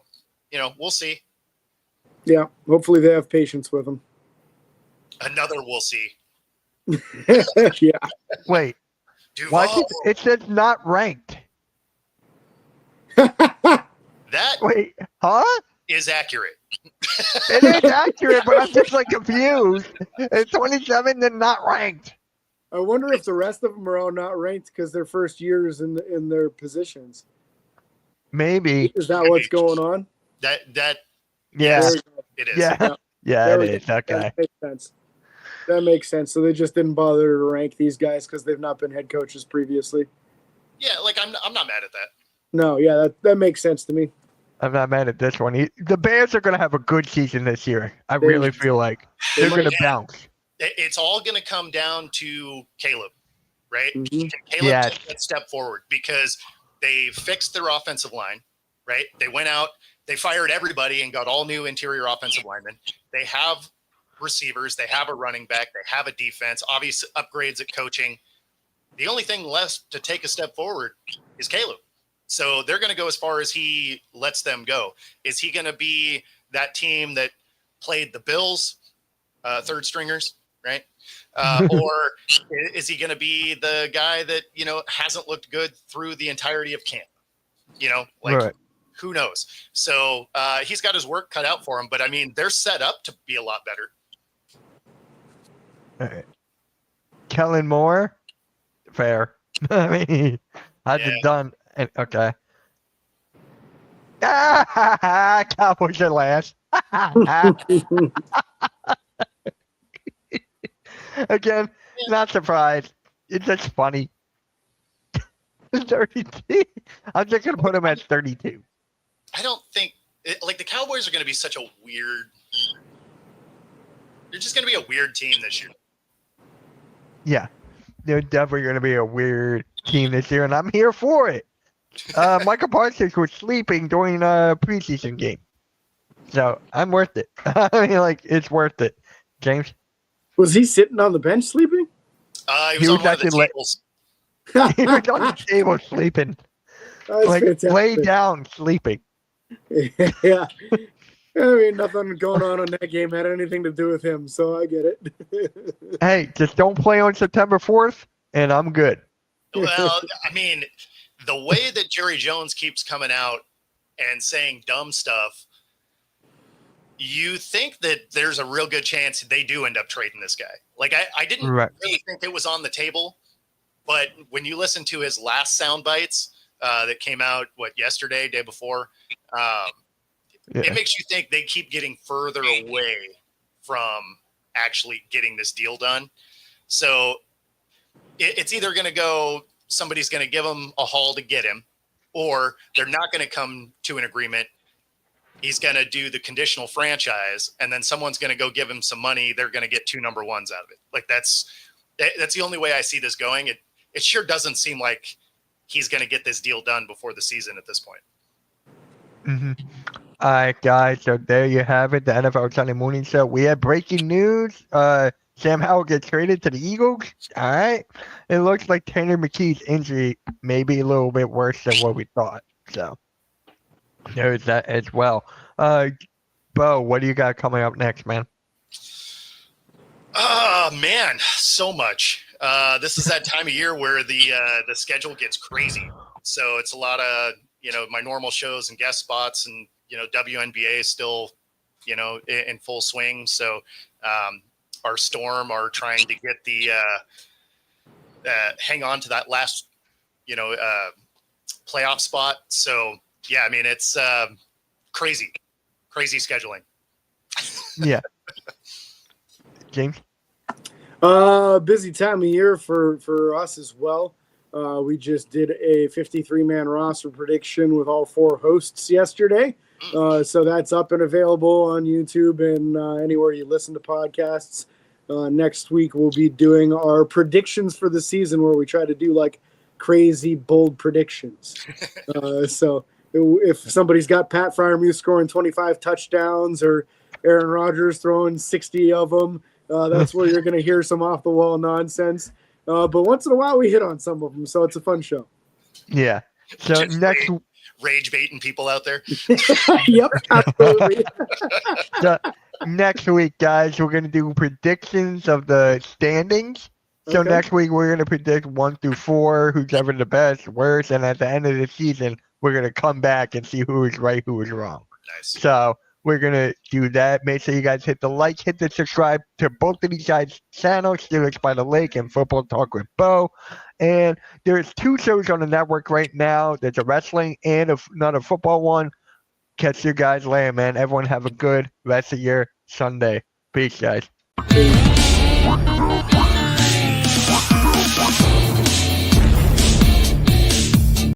we'll see. Yeah, hopefully they have patience with him. Another we'll see. Yeah. Wait. Why it says not ranked? That Wait, huh? is accurate. It is accurate, but I'm just like confused. It's 27 and not ranked. I wonder if the rest of them are all not ranked because they're first years in their positions. Maybe. Is that what's going on? That yeah, it is. Yeah, it is. Okay. That makes sense. That makes sense. So they just didn't bother to rank these guys because they've not been head coaches previously. Yeah, like I'm not mad at that. No, yeah, that makes sense to me. I'm not mad at this one. The Bears are going to have a good season this year. I really feel like they're going to bounce. It's all going to come down to Caleb, right? Mm-hmm. Can Caleb take that step forward? Because they fixed their offensive line, right? They went out, they fired everybody and got all new interior offensive linemen. They have receivers, they have a running back, they have a defense, obvious upgrades at coaching. The only thing left to take a step forward is Caleb. So they're going to go as far as he lets them go. Is he going to be that team that played the Bills, third stringers, right? Or is he going to be the guy that, hasn't looked good through the entirety of camp? Right. Who knows? So he's got his work cut out for him. But, I mean, they're set up to be a lot better. All right. Kellen Moore, fair. I mean, hasn't done. Okay. Cowboys are last. Again, not surprised. It's just funny. 32. I'm just going to put him at 32. I don't think the Cowboys are going to be such a weird. They're just going to be a weird team this year. Yeah, they're definitely going to be a weird team this year, and I'm here for it. Michael Parsons was sleeping during a preseason game, so I'm worth it. I mean, it's worth it. James, was he sitting on the bench sleeping? He was on one of the tables. He was on the table sleeping. Fantastic. Lay down sleeping. Yeah. I mean, nothing going on in that game had anything to do with him, so I get it. Hey, just don't play on September 4th, and I'm good. Well, I mean, the way that Jerry Jones keeps coming out and saying dumb stuff, you think that there's a real good chance they do end up trading this guy. Like, I didn't really think it was on the table, but when you listen to his last sound bites that came out, yesterday, day before, it makes you think they keep getting further away from actually getting this deal done. So it's either going to go, somebody's going to give him a haul to get him, or they're not going to come to an agreement. He's going to do the conditional franchise, and then someone's going to go give him some money. They're going to get 2 number ones out of it. Like, that's the only way I see this going. It sure doesn't seem like he's going to get this deal done before the season at this point. Mm-hmm. All right, guys. So there you have it. The NFL Sunday Morning Show. We had breaking news. Sam Howell gets traded to the Eagles. All right. It looks like Tanner McKee's injury may be a little bit worse than what we thought. So there's that as well. Bo, what do you got coming up next, man? Oh man, so much. This is that time of year where the schedule gets crazy. So it's a lot of my normal shows and guest spots, and WNBA is still in full swing. So our Storm are trying to get the hang on to that last playoff spot. So yeah, I mean it's crazy scheduling. Yeah. James? Busy time of year for us as well. We just did a 53-man roster prediction with all 4 hosts yesterday. So that's up and available on YouTube and anywhere you listen to podcasts. Next week, we'll be doing our predictions for the season, where we try to do like crazy, bold predictions. So if somebody's got Pat Freiermuth scoring 25 touchdowns or Aaron Rodgers throwing 60 of them, that's where you're going to hear some off-the-wall nonsense. But once in a while, we hit on some of them, so it's a fun show. Yeah. So just next rage baiting people out there. Yep, absolutely. So next week, guys, we're going to do predictions of the standings. So Okay. next week, we're going to predict 1 through 4, who's ever the best, worst, and at the end of the season, we're going to come back and see who is right, who is wrong. Nice. So we're going to do that. Make sure you guys hit the like, hit the subscribe to both of these guys' channels, Steelers by the Lake and Football Talk with Bo. And there's 2 shows on the network right now. There's a wrestling and another football one. Catch you guys later, man. Everyone have a good rest of your Sunday. Peace, guys. Peace.